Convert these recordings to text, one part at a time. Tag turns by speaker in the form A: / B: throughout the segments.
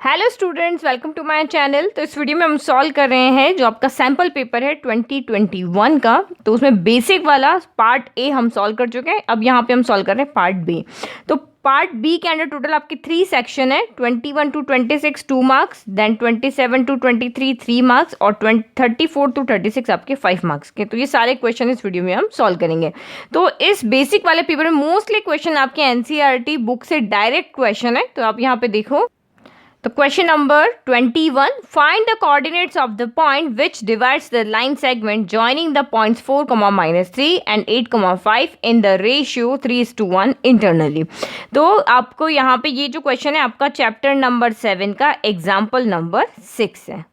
A: Hello students, welcome to my channel. तो इस video में हम सॉल्व कर रहे हैं जो आपका सैम्पल पेपर है 2021 का। तो उसमें बेसिक वाला पार्ट ए हम सॉल्व कर चुके हैं। अब यहाँ पे हम सॉल्व कर रहे हैं पार्ट बी। तो पार्ट बी के अंदर टोटल आपके 3 सेक्शन है, 21 to 26 2 marks, then 27 to 23 3 marks और 34 to 36 आपके 5 मार्क्स के। तो ये सारे क्वेश्चन इस वीडियो में हम सॉल्व करेंगे। तो इस बेसिक वाले पेपर में मोस्टली क्वेश्चन आपके एनसीईआरटी बुक से डायरेक्ट क्वेश्चन है। तो आप यहाँ पे देखो, तो question number 21, find the coordinates of the point which divides the line segment joining the points 4, -3 and 8, 5 in the ratio 3:1 internally. तो आपको यहाँ पे ये जो क्वेश्चन है आपका चैप्टर नंबर 7 का एग्जाम्पल नंबर 6 है।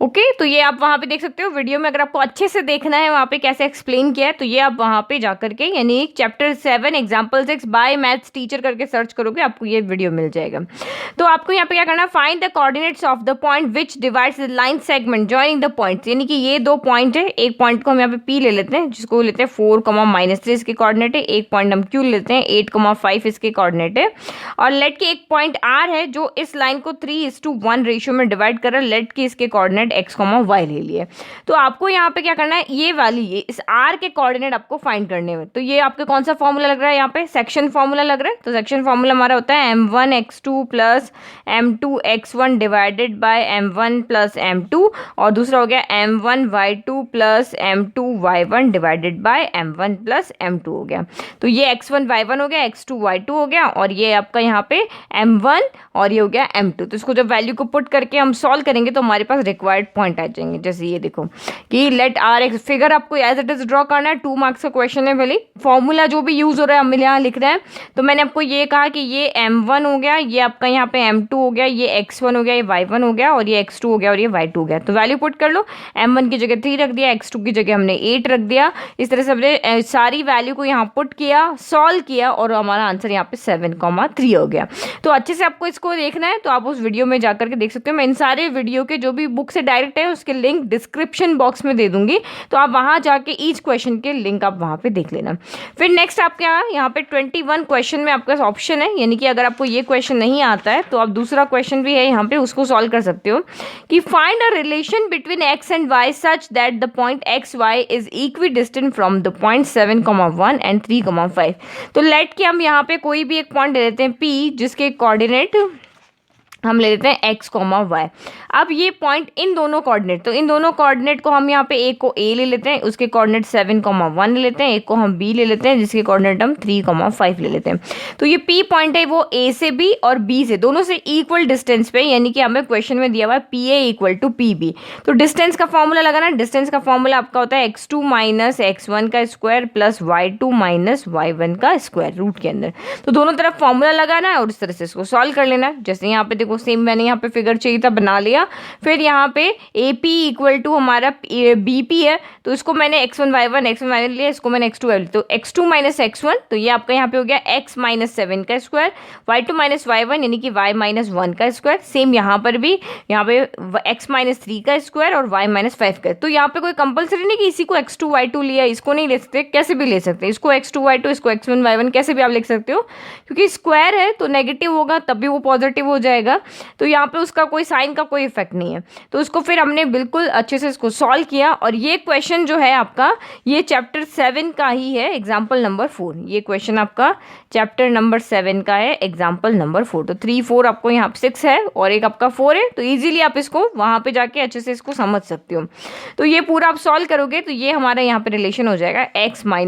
A: ओके तो ये आप वहाँ पे देख सकते हो वीडियो में। अगर आपको अच्छे से देखना है वहाँ पे कैसे एक्सप्लेन किया है, तो ये आप वहाँ पे जा करके यानी chapter 7 example 6 by maths teacher करके सर्च करोगे, आपको ये वीडियो मिल जाएगा। तो आपको यहाँ पे क्या करना है, find the coordinates of the point which divides the line segment joining the points. यानी कि ये 2 पॉइंट है, एक पॉइंट को हम यहाँ पे पी ले लेते हैं जिसको लेते हैं 4, -3 इसके कोऑर्डिनेट है। एक पॉइंट हम क्यू लेते हैं 8, 5 इसके कोऑर्डिनेट है। और लेट के एक पॉइंट आर है जो इस लाइन को 3:1 रेशियो में डिवाइड कर रहा है। लेट के इसके कोऑर्डिनेट x, y ले लिए। तो आपको यहाँ पे क्या करना है, ये वाली इस r के कोऑर्डिनेट आपको फाइंड करने में। तो ये आपके कौन सा फॉर्मूला लग रहा है, यहाँ पे सेक्शन फॉर्मूला लग रहा है। तो सेक्शन फॉर्मूला हमारा होता है m1x2 plus m2x1 divided by m1 plus m2, और दूसरा हो गया m1y2 plus m2y1 divided by m1 plus m2 हो गया। तो ये x1 y1 हो गया, x2 y2 हो गया, और ये आपका यहाँ पे m1 और ये हो गया m2। तो इसको जब वैल्यू को पुट करके हम सॉल्व करेंगे तो हमारे पास रिक्वायर्ड पॉइंट आ जाएंगे। जैसे ये देखो कि लेट आर एक्स, फिगर आपको एज इट इज ड्रॉ करना है। 2 मार्क्स का क्वेश्चन है। भले फॉर्मूला जो भी यूज हो रहा है हम यहाँ लिख रहे हैं। तो मैंने आपको ये कहा कि ये m1 हो गया, ये आपका यहाँ पे m2 हो गया, ये x1 हो गया, ये y1 हो गया, और ये x2 हो गया, और ये y2 हो गया। तो वैल्यू पुट कर लो। m1 की जगह 3 रख दिया, x2 की जगह हमने 8 रख दिया। इस तरह से हमने सारी वैल्यू को यहाँ पुट किया, सॉल्व किया, और हमारा आंसर यहाँ पे 7,3 हो गया। तो अच्छे से आपको इसको देखना है तो आप उस वीडियो में जाकर के देख सकते हो। मैं इन सारे वीडियो के जो भी बुक से डायरेक्ट है उसके लिंक डिस्क्रिप्शन बॉक्स में दे दूंगी, तो आप वहां जाके ईच क्वेश्चन के लिंक आप वहां पे देख लेना। फिर नेक्स्ट आपके यहाँ पे 21 क्वेश्चन में आपका ऑप्शन है, यानी कि अगर आपको ये क्वेश्चन नहीं आता है तो आप दूसरा क्वेश्चन भी है यहाँ पे, उसको सॉल्व कर सकते हो कि find a relation between x and y such that the point x y is equidistant from the point 7,1 and 3,5। तो लेट के हम यहाँ पे कोई भी एक पॉइंट ले लेते हैं P, जिसके कोऑर्डिनेट हम ले लेते हैं x, y। अब ये पॉइंट इन दोनों कोऑर्डिनेट, तो इन दोनों कोऑर्डिनेट को हम यहाँ पे एक को a ले लेते हैं, उसके कोऑर्डिनेट 7,1 ले लेते हैं, एक को हम b ले लेते हैं जिसके कोऑर्डिनेट हम 3,5 ले लेते हैं। तो ये p पॉइंट है वो a से b और b से दोनों से इक्वल डिस्टेंस पे, यानी कि हमें क्वेश्चन में दिया हुआ है pa = pb। तो डिस्टेंस का फॉर्मूला लगाना। डिस्टेंस का फॉर्मूला आपका होता है x2 - x1 का स्क्वायर प्लस y2 - y1 का स्क्वायर रूट के अंदर। तो दोनों तरफ फॉर्मूला लगाना है और इस तरह से इसको सॉल्व कर लेना है। जैसे यहाँ पे देखो सेम मैंने यहाँ पे फिगर चाहिए था बना लिया। फिर यहाँ पे AP = हमारा BP है, तो इसको मैंने x1 y1 लिया, इसको मैंने x2 y1, तो x2 - x1, तो ये आपका यहाँ पे हो गया x - 7 का स्क्वायर, y2 - y1 यानी कि y - 1 का स्क्वायर। सेम यहाँ पर भी, यहाँ पे x - 3 का स्क्वायर और y - 5 का। तो यहाँ पे कोई कंपलसरी नहीं कि इसी को x2 y2 लिया, इसको नहीं ले सकते, कैसे भी ले सकते हैं। इसको x2 y2, इसको x1 y1 कैसे भी आप लिख सकते हो, क्योंकि स्क्वायर है तो नेगेटिव होगा तब भी वो पॉजिटिव हो जाएगा। तो यहाँ पे उसका कोई साइन का कोई इफेक्ट नहीं है। तो उसको फिर हमने बिल्कुल अच्छे से इसको सॉल्व किया, और ये क्वेश्चन जो है आपका ये चैप्टर 7 का ही है, एग्जाम्पल नंबर 4। ये क्वेश्चन आपका चैप्टर नंबर 7 का है, एग्जाम्पल नंबर 4। तो 3, 4 आपको यहाँ पे 6 है और एक आपका 4 है, तो इजीली आप इसको वहाँ पे जाके अच्छे से इसको समझ सकते हो। तो ये पूरा आप सॉल्व करोगे तो ये हमारा यहाँ पे रिलेशन हो जाएगा x - y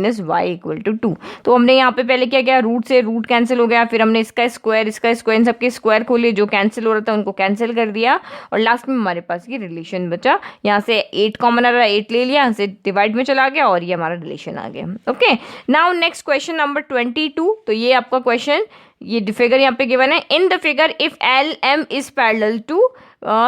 A: = 2। तो हमने यहाँ पे पहले क्या किया, रूट से रूट कैंसिल हो गया, फिर हमने इसका स्क्वायर इन सबके स्क्वायर खोले, जो कैंसिल हो रहा था उनको कैंसिल कर दिया, और लास्ट में हमारे पास ये रिलेशन बचा। यहाँ से 8 कॉमन आ रहा है, 8 ले लिया, यहाँ से डिवाइड में चला गया और ये हमारा रिलेशन आ गया। Okay, now next question number 22। तो ये आपका क्वेश्चन, ये फिगर यहाँ पे गिवन है। In the figure if LM is parallel to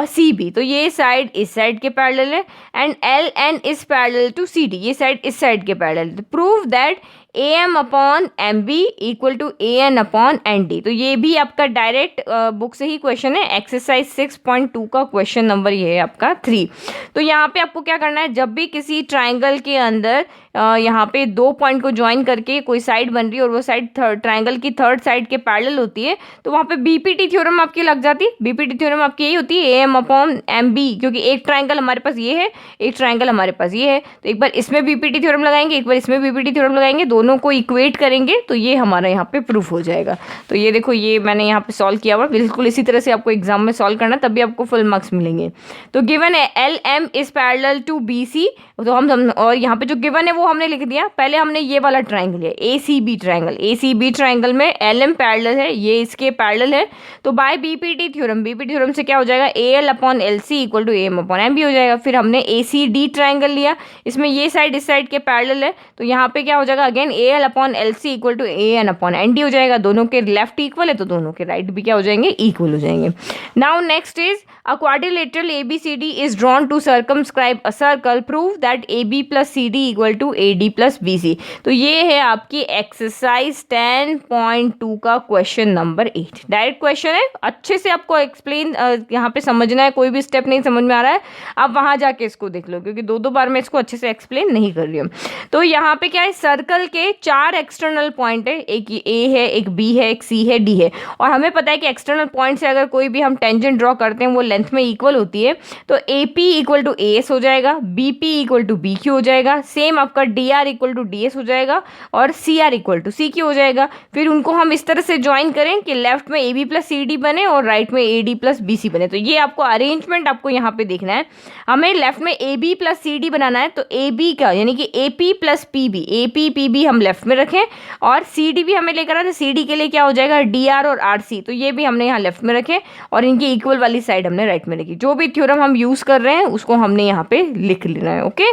A: CB, तो ये साइड इस साइड के पैरेलल है, and LN is parallel to CD, ये साइड इस साइड के parallel. Prove that A M upon M B equal to A N upon N D. तो ये भी आपका डायरेक्ट बुक से ही क्वेश्चन है, एक्सरसाइज 6.2 का क्वेश्चन नंबर ये है आपका 3। तो यहाँ पे आपको क्या करना है, जब भी किसी ट्राइंगल के अंदर यहाँ पे दो पॉइंट को ज्वाइन करके कोई साइड बन रही है और वो साइड ट्राइंगल की थर्ड साइड के पैरेलल होती है, तो वहाँ पे बीपीटी थ्योरम आपकी लग जाती है। बीपीटी थ्योरम आपकी यही होती है, A M upon M B, क्योंकि एक ट्राइंगल हमारे पास ये है, एक ट्राइंगल हमारे पास ये है, तो एक बार इसमें बीपीटी थ्योरम लगाएंगे, एक बार इसमें बीपीटी थ्योरम लगाएंगे, दोनों को इक्वेट करेंगे तो ये हमारा यहाँ पे प्रूफ हो जाएगा। तो ये देखो, ये मैंने यहाँ पे सॉल्व किया हुआ, बिल्कुल इसी तरह से आपको एग्जाम में सॉल्व करना, तभी आपको फुल मार्क्स मिलेंगे। तो गिवन है L M is parallel to B C, तो हम और यहाँ पे जो गिवन है वो हमने लिख दिया। पहले हमने ये वाला ट्राइंगल है A C B triangle, A C B triangle में एल एम पैरेलल है, ये इसके पैरेलल है, तो by BPT theorem, BPT theorem से क्या हो जाएगा, A L upon L C equal to A M upon M B हो जाएगा। फिर हमने ए सी डी ट्राइंगल लिया, इसमें ये साइड इस साइड के पैरेलल है, तो यहाँ पे क्या हो जाएगा, again A L upon L C equal to A N upon N D हो जाएगा। दोनों के लेफ्ट इक्वल है तो दोनों के राइट भी क्या हो जाएंगे, इक्वल हो जाएंगे। Now next is a quadrilateral ABCD is drawn to circumscribe a circle, prove that AB plus CD equal to AD plus BC। तो ये है आपकी एक्सरसाइज 10.2 का क्वेश्चन नंबर 8। डायरेक्ट क्वेश्चन है, अच्छे से आपको एक्सप्लेन यहाँ पे समझना है, कोई भी स्टेप नहीं समझ में आ रहा है आप वहाँ जाके इसको देख लो, क्योंकि दो बार मैं इसको अच्छे से एक्सप्लेन नहीं कर रही हूँ। तो यहाँ पे क्या है, सर्कल के 4 एक्सटर्नल पॉइंट है, एक ए है, एक बी है, एक सी है, डी है, और हमें पता है कि एक्सटर्नल पॉइंट से अगर कोई भी हम टेंजेंट ड्रॉ करते हैं वो लेंथ में इक्वल होती है, तो A P equal to A S हो जाएगा, B P equal to B Q हो जाएगा, सेम आपका D R equal to D S हो जाएगा, और C R equal to C Q हो जाएगा। फिर उनको हम इस तरह से ज्वाइन करें कि लेफ्ट में A B plus C D बने और राइट में A D plus B C बने। तो ये आपको अरेंजमेंट आपको यहाँ पे देखना है, हमें लेफ्ट में A B plus C D बनाना है, तो ए बी का यानी कि A P plus P B, A P P B हम लेफ्ट में रखें, और सी डी भी हमें लेकर आए, तो सी डी के लिए क्या हो जाएगा, डी आर और आर सी, तो ये भी हमने यहाँ लेफ्ट में रखे, और इनकी इक्वल वाली साइड हमने राइट में रखी। जो भी थ्योरम हम यूज कर रहे हैं उसको हमने यहाँ पे लिख लेना है। ओके,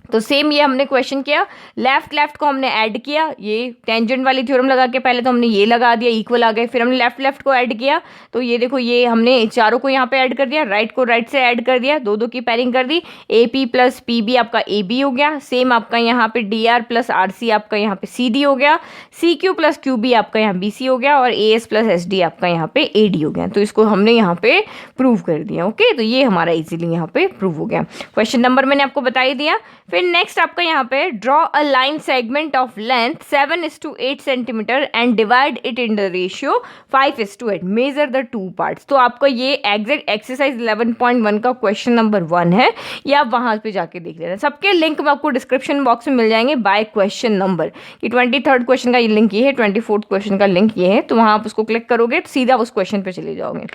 A: तो सेम ये हमने क्वेश्चन किया, लेफ्ट को हमने ऐड किया, ये टेंजेंट वाली थ्योरम लगा के पहले तो हमने ये लगा दिया, इक्वल आ गए, फिर हमने लेफ्ट को ऐड किया, तो ये देखो ये हमने चारों को यहाँ पे ऐड कर दिया, राइट को राइट से ऐड कर दिया, दो की पेयरिंग कर दी, A P plus P B आपका ए बी हो गया, सेम आपका यहाँ पे D R plus R C आपका यहाँ पे सी डी हो गया, C Q plus Q B आपका यहाँ बी सी हो गया, और A S plus S D आपका यहाँ पे ए डी हो गया। तो इसको हमने यहाँ पे प्रूव कर दिया। ओके, तो ये हमारा इजीली यहाँ पे प्रूव हो गया। क्वेश्चन नंबर मैंने आपको बता ही दिया। फिर नेक्स्ट आपका यहाँ पे draw a line segment of length 7:8 centimetre and divide it in the ratio 5:8, measure the two parts. तो आपका ये एग्जैक्ट एक्सरसाइज 11.1 का क्वेश्चन नंबर 1 है, ये आप वहां पे जाके देख लेना। सबके लिंक में आपको डिस्क्रिप्शन बॉक्स में मिल जाएंगे बाय क्वेश्चन नंबर, कि 23rd क्वेश्चन का ये लिंक ये है, 24th क्वेश्चन का लिंक ये है, तो वहां आप उसको क्लिक करोगे तो सीधा उस क्वेश्चन पे चले जाओगे।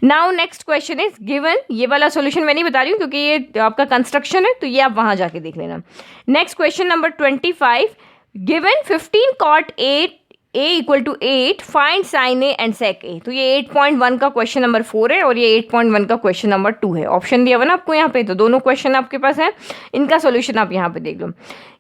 A: Now next question is given, ये वाला सोल्यूशन मैं नहीं बता रही हूँ क्योंकि ये आपका कंस्ट्रक्शन है, तो ये आप वहां जाके देख लेना। Next question number 25, given 15 cot a equal to 8, find sine A and sec A. तो ये 8.1 का क्वेश्चन नंबर 4 है और ये 8.1 का क्वेश्चन नंबर 2 है। ऑप्शन दिया हुआ ना आपको यहाँ पे, तो दोनों क्वेश्चन आपके पास है, इनका सॉल्यूशन आप यहाँ पे देख लो।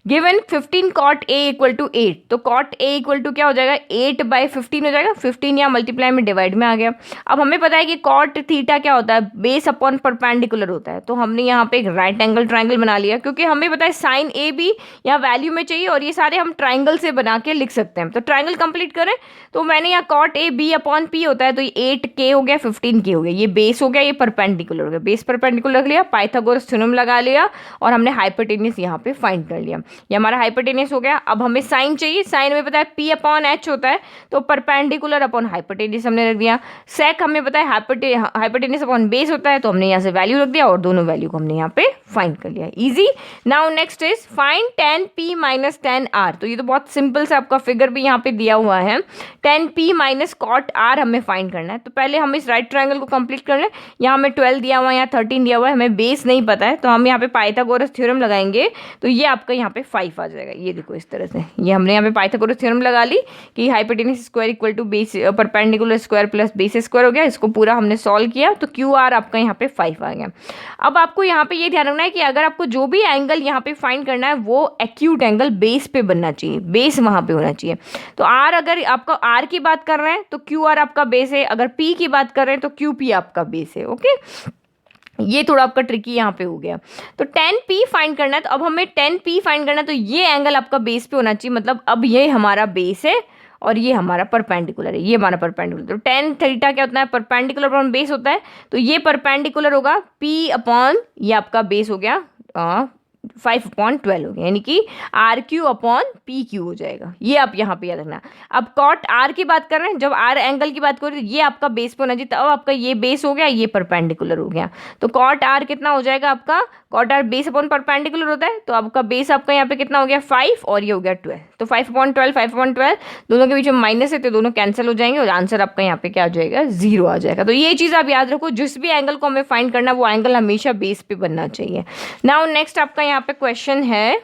A: Given 15 cot a equal to 8, तो cot a इक्वल टू क्या हो जाएगा, 8/15 हो जाएगा, 15 यहाँ मल्टीप्लाई में डिवाइड में आ गया। अब हमें पता है कि cot थीटा क्या होता है, बेस अपॉन परपेंडिकुलर होता है, तो हमने यहाँ पे एक राइट एंगल ट्राइंगल बना लिया, क्योंकि हमें पता है साइन ए भी यहाँ वैल्यू में चाहिए और ये सारे हम ट्राइंगल से बना के लिख सकते हैं। तो ट्राइंगल कंप्लीट करें, तो मैंने यहाँ cot a b upon p होता है, तो ये 8k हो गया, 15k हो गया, ये बेस हो गया, ये परपेंडिकुलर हो गया, बेस परपेंडिकुलर रख लिया, पाइथागोरस थ्योरम लगा लिया और हमने हाइपोटेन्यूस यहाँ पे फाइंड कर लिया। ये हमारा हाइपोटेन्यूस हो गया। अब हमें साइन चाहिए, साइन में पता है p अपॉन h होता है, तो परपेंडिकुलर अपॉन हाइपोटेन्यूस हमने रख दिया। सेक हमें पता है हाइपोटेन्यूस अपॉन बेस होता है, तो हमने यहाँ से वैल्यू रख दिया और दोनों वैल्यू को हमने यहाँ पे फाइंड कर लिया। Easy. Now next is find 10p minus 10r। तो ये तो बहुत सिंपल सा आपका फिगर भी यहाँ पे दिया हुआ है, 10p माइनस cot r हमें फाइंड करना है। तो पहले हम इस राइट ट्राइंगल को कंप्लीट कर लें। यहाँ हमें 12 दिया हुआ है, यहाँ 13 दिया हुआ है, हमें बेस नहीं पता है, तो हम यहाँ पे पाइथागोरस थ्योरम लगाएंगे, तो ये आपका यहाँ पे 5 आ जाएगा। ये देखो इस तरह से, ये हमने यहाँ पे पाइथागोरस थ्योरम लगा ली कि hypotenuse square equal to base perpendicular square plus base square हो गया। इसको पूरा हमने सॉल्व किया, तो क्यू आर आपका यहाँ पे 5 आ गया। अब आपको यहाँ पे ये ध्यान रखना है कि अगर आपको जो भी एंगल यहाँ पे फाइंड करना है वो एक्यूट एंगल बेस पे बनना चाहिए, बेस वहां पे होना चाहिए। तो आर, अगर आपका आर की बात कर रहे हैं तो क्यू आर आपका बेस है, अगर पी की बात कर रहे हैं तो क्यू पी आपका बेस है। ओके, ये थोड़ा आपका ट्रिकी यहाँ पे हो गया। तो 10p फाइंड करना है, तो अब हमें 10p फाइंड करना है, तो ये एंगल आपका बेस पे होना चाहिए, मतलब अब ये हमारा बेस है और ये हमारा परपेंडिकुलर है, ये हमारा परपेंडिकुलर। तो टेन थीटा क्या होता है, परपेंडिकुलर अपॉन बेस होता है, तो ये परपेंडिकुलर होगा p अपॉन ये आपका बेस हो गया 5/12 हो गया, यानी कि RQ अपॉन PQ हो जाएगा। ये आप यहाँ पे याद रखना। अब कॉट R की बात कर रहे हैं, जब R एंगल की बात करें तो ये आपका बेस पे होना चाहिए, तब आपका ये बेस हो गया, ये परपेंडिकुलर हो गया। तो कॉट R कितना हो जाएगा आपका, cot R base upon perpendicular होता है, तो आपका बेस आपका यहाँ पे कितना हो गया 5 और ये हो गया 12। तो 5/12 दोनों के बीच में माइनस है, तो दोनों कैंसिल हो जाएंगे और आंसर आपका यहाँ पे क्या आ जाएगा 0 आ जाएगा। तो ये चीज़ आप याद रखो, जिस भी एंगल को हमें फाइंड करना वो एंगल हमेशा बेस पे बनना चाहिए। नाउ नेक्स्ट आपका यहाँ पे क्वेश्चन है,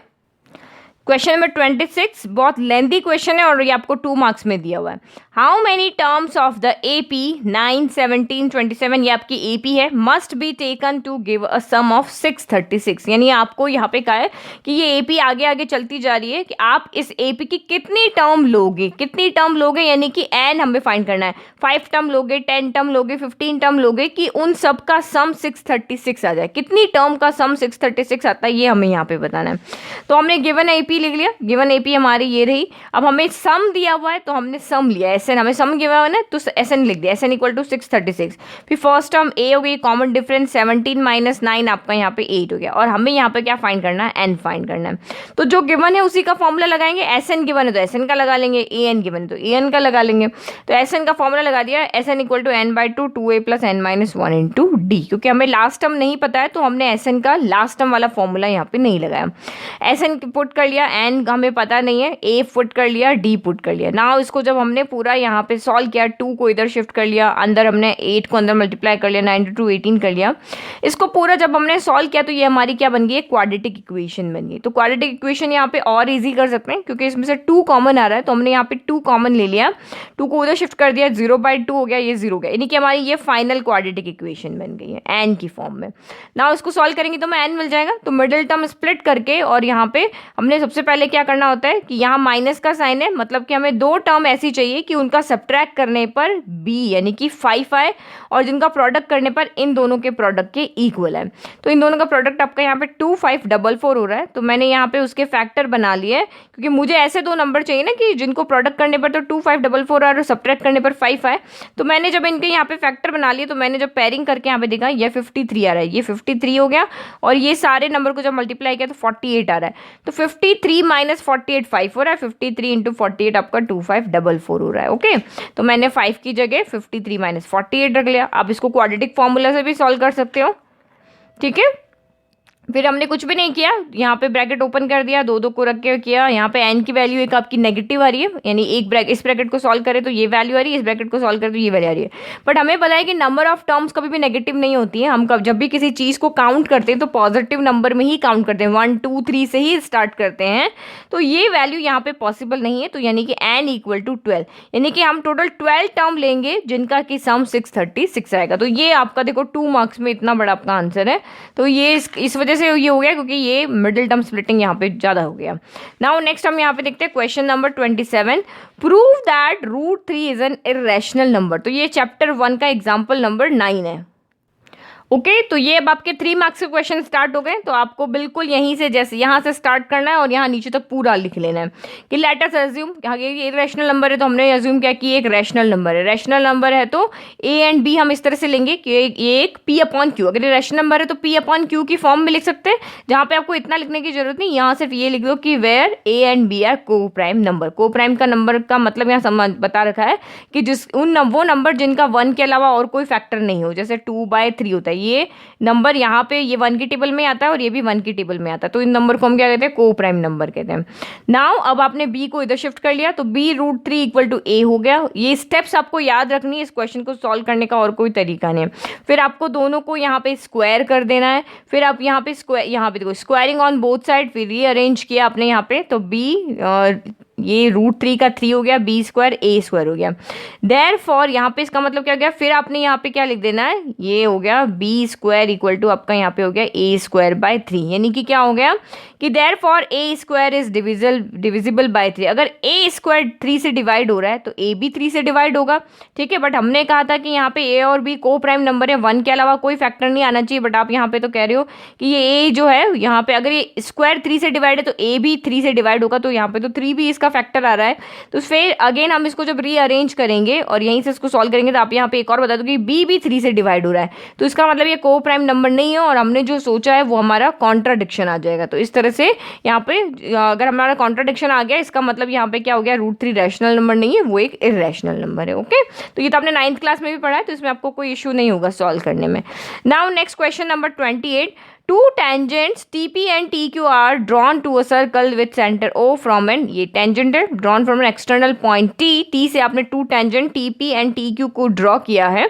A: क्वेश्चन नंबर 26, बहुत लेंथी क्वेश्चन है और ये आपको 2 मार्क्स में दिया हुआ है। How many terms of the AP 9, 17, 27, ये आपकी AP है, must be taken to give a sum of 636। यानी आपको यहाँ पे कहा है कि ये AP आगे आगे चलती जा रही है कि आप इस AP की कितनी टर्म लोगे, यानी कि n हमें फाइंड करना है। 5 टर्म लोगे, 10 टर्म लोगे, 15 टर्म लोगे, कि उन सब का सम 636 आ जाए। कितनी टर्म का सम 636 आता है ये हमें यहाँ पे बताना है। तो हमने गिवन AP लिख लिया, गिवन AP हमारी ये रही। अब हमें सम दिया हुआ है तो हमने सम लिया, SN हमें सम गिवन हुआ है तो SN लिख दिया, SN इक्वल टू 636। फिर फर्स्ट टर्म A हो गई, कॉमन डिफरेंस 17 माइनस 9 आपका यहाँ पे 8 हो गया, और हमें यहाँ पे क्या फाइंड करना है, N फाइंड करना है। तो जो गिवन है उसी का फॉर्मूला लगाएंगे, SN गिवन है तो SN का लगा लेंगे, AN गिवन है तो AN का लगा लेंगे। तो SN का फॉर्मूला लगा दिया, SN equal to n/2 2a plus n minus 1 into D. क्योंकि हमें लास्ट टर्म नहीं पता है तो हमने SN का लास्ट टर्म वाला फॉर्मूला यहाँ पे नहीं लगाया। SN पुट कर लिया, N हमें पता नहीं है, A पुट कर लिया, D पुट कर लिया। नाउ इसको जब हमने पूरा यहाँ पे सॉल्व किया, 2 को इधर शिफ्ट कर लिया, अंदर हमने 8 को अंदर मल्टीप्लाई कर लिया, 9 × 2 18 कर लिया। इसको पूरा जब हमने सॉल्व किया तो ये हमारी क्या बन गई, क्वाड्रेटिक इक्वेशन बन गई। तो क्वाड्रेटिक इक्वेशन यहाँ पे और इजी कर सकते हैं क्योंकि इसमें से 2 कॉमन आ रहा है, तो हमने यहाँ पे 2 कॉमन ले लिया, 2 को उधर शिफ्ट कर दिया, 0/2 हो गया, ये 0 हो गया, यानी कि हमारी ये फाइनल क्वाड्रेटिक इक्वेशन बन गई है n की फॉर्म में। नाउ इसको सॉल्व करेंगे तो हमें n मिल जाएगा। तो मिडिल टर्म स्प्लिट करके, और यहाँ पे हमने सबसे पहले क्या करना होता है कि यहाँ माइनस का साइन है, मतलब कि हमें 2 टर्म ऐसी चाहिए कि उनका सब्ट्रैक्ट करने पर b यानी कि 5 आए, और जिनका प्रोडक्ट करने पर इन दोनों के प्रोडक्ट के इक्वल है। तो इन दोनों का प्रोडक्ट आपका यहाँ पे 2544 हो रहा है, तो मैंने यहाँ पे उसके फैक्टर बना लिए हैं क्योंकि मुझे ऐसे 2 नंबर चाहिए ना कि जिनको प्रोडक्ट करने पर तो 2544 आए और सब्ट्रैक्ट करने पर 5 आए। तो मैंने जब इनके यहाँ पे फैक्टर बना लिए, तो मैंने जब पेयरिंग करके यहाँ पे देखा ये 53 आ रहा है, ये 53 हो गया, और ये सारे नंबर को जब मल्टीप्लाई किया तो 48 आ रहा है। तो 53 माइनस 48 5 हो रहा है, 53 इंटू 48 आपका 2544 हो रहा है। ओके, तो मैंने 5 की जगह 53 माइनस 48 रख लिया। आप इसको क्वाड्रेटिक फॉर्मूला से भी सॉल्व कर सकते हो, ठीक है। फिर हमने कुछ भी नहीं किया, यहाँ पे ब्रैकेट ओपन कर दिया, 2 को रख के किया, यहाँ पे n की वैल्यू एक आपकी नेगेटिव आ रही है, यानी इस ब्रैकेट को सॉल्व करें तो ये वैल्यू आ रही है, इस ब्रैकेट को सॉल्व करें तो ये वैल्यू आ रही है। बट हमें पता है कि नंबर ऑफ टर्म्स कभी भी नेगेटिव नहीं होती है। हम जब भी किसी चीज़ को काउंट करते हैं तो पॉजिटिव नंबर में ही काउंट करते हैं, 1 2 3 से ही स्टार्ट करते हैं। तो ये वैल्यू यहाँ पे पॉसिबल नहीं है, तो यानी कि n इक्वल टू 12, यानी कि हम टोटल 12 टर्म लेंगे जिनका कि सम 636 आएगा। तो ये आपका देखो 2 मार्क्स में इतना बड़ा आपका आंसर है। तो ये इस वजह से ये हो गया क्योंकि ये मिडिल टर्म स्प्लिटिंग यहाँ पे ज्यादा हो गया। नाउ नेक्स्ट हम यहाँ पे देखते हैं question number 27, prove that √3 is an irrational number. तो ये चैप्टर 1 का एग्जाम्पल नंबर 9 है। ओके, तो ये अब आपके 3 मार्क्स के क्वेश्चन स्टार्ट हो गए। तो आपको बिल्कुल यहीं से, जैसे यहाँ से स्टार्ट करना है और यहाँ नीचे तक पूरा लिख लेना है कि लेट अस अज्यूम, ये रैशनल नंबर है तो हमने अज्यूम किया कि एक रैशनल नंबर है। रैशनल नंबर है तो ए एंड बी हम इस तरह से लेंगे कि एक P/Q, अगर ये रैशनल नंबर है तो P/Q की फॉर्म में लिख सकते हैं, जहाँ पे आपको इतना लिखने की जरूरत नहीं, यहाँ सिर्फ ये लिख दो कि where A and B are co prime number. Co prime का नंबर का मतलब यहाँ बता रखा है कि वो नंबर जिनका 1 के अलावा और कोई फैक्टर नहीं हो, जैसे 2/3 होता है। ये नंबर यहाँ पे ये 1 की टेबल में आता है और ये भी 1 की टेबल में आता है, तो इन नंबर को हम क्या कहते हैं, को प्राइम नंबर कहते हैं। नाउ अब आपने b को इधर शिफ्ट कर लिया तो b √3 इक्वल टू a हो गया। ये स्टेप्स आपको याद रखनी है, इस क्वेश्चन को सॉल्व करने का और कोई तरीका नहीं है। फिर आपको दोनों को यहाँ पे स्क्वायर कर देना है, फिर आप यहाँ पे देखो स्क्वायरिंग ऑन बोथ साइड, फिर रीअरेंज किया आपने यहाँ पे, तो b ये √3 का 3 हो गया, b² a² हो गया। देयरफॉर यहाँ पे इसका मतलब क्या हो गया, फिर आपने यहाँ पे क्या लिख देना है, ये हो गया b² इक्वल टू आपका यहाँ पे हो गया a² बाय 3, यानी कि क्या हो गया कि therefore A square is divisible by 3। अगर ए स्क्वायर 3 से डिवाइड हो रहा है तो ए भी 3 से डिवाइड होगा, ठीक है। बट हमने कहा था कि यहाँ पे ए और बी को प्राइम नंबर है, 1 के अलावा कोई फैक्टर नहीं आना चाहिए। बट आप यहाँ पे तो कह रहे हो कि ये ए जो है यहाँ पे अगर ये स्क्वायर 3 से डिवाइड है तो ए भी 3 से डिवाइड होगा, तो यहाँ पे तो 3 भी इसका फैक्टर आ रहा है। तो फिर अगेन हम इसको जब रीअरेंज करेंगे और यहीं से इसको सॉल्व करेंगे तो आप यहाँ पे एक और बता दो कि बी भी 3 से डिवाइड हो रहा है, तो इसका मतलब ये को प्राइम नंबर नहीं है और हमने जो सोचा है वो हमारा कॉन्ट्राडिक्शन आ जाएगा। तो इस तरह से यहाँ पे अगर हमारा कॉन्ट्राडिक्शन आ गया इसका मतलब यहाँ पे क्या हो गया, √3 रैशनल नंबर नहीं है, वो एक इरेशनल नंबर है। ओके, तो ये तो आपने 9th क्लास में भी पढ़ा है, तो इसमें आपको कोई इशू नहीं होगा सॉल्व करने में। Now next question number 28, two tangents TP and TQ are drawn to a circle with center O from an, ये tangent है drawn from an external point T से आपने two tangent TP and TQ को draw किया है।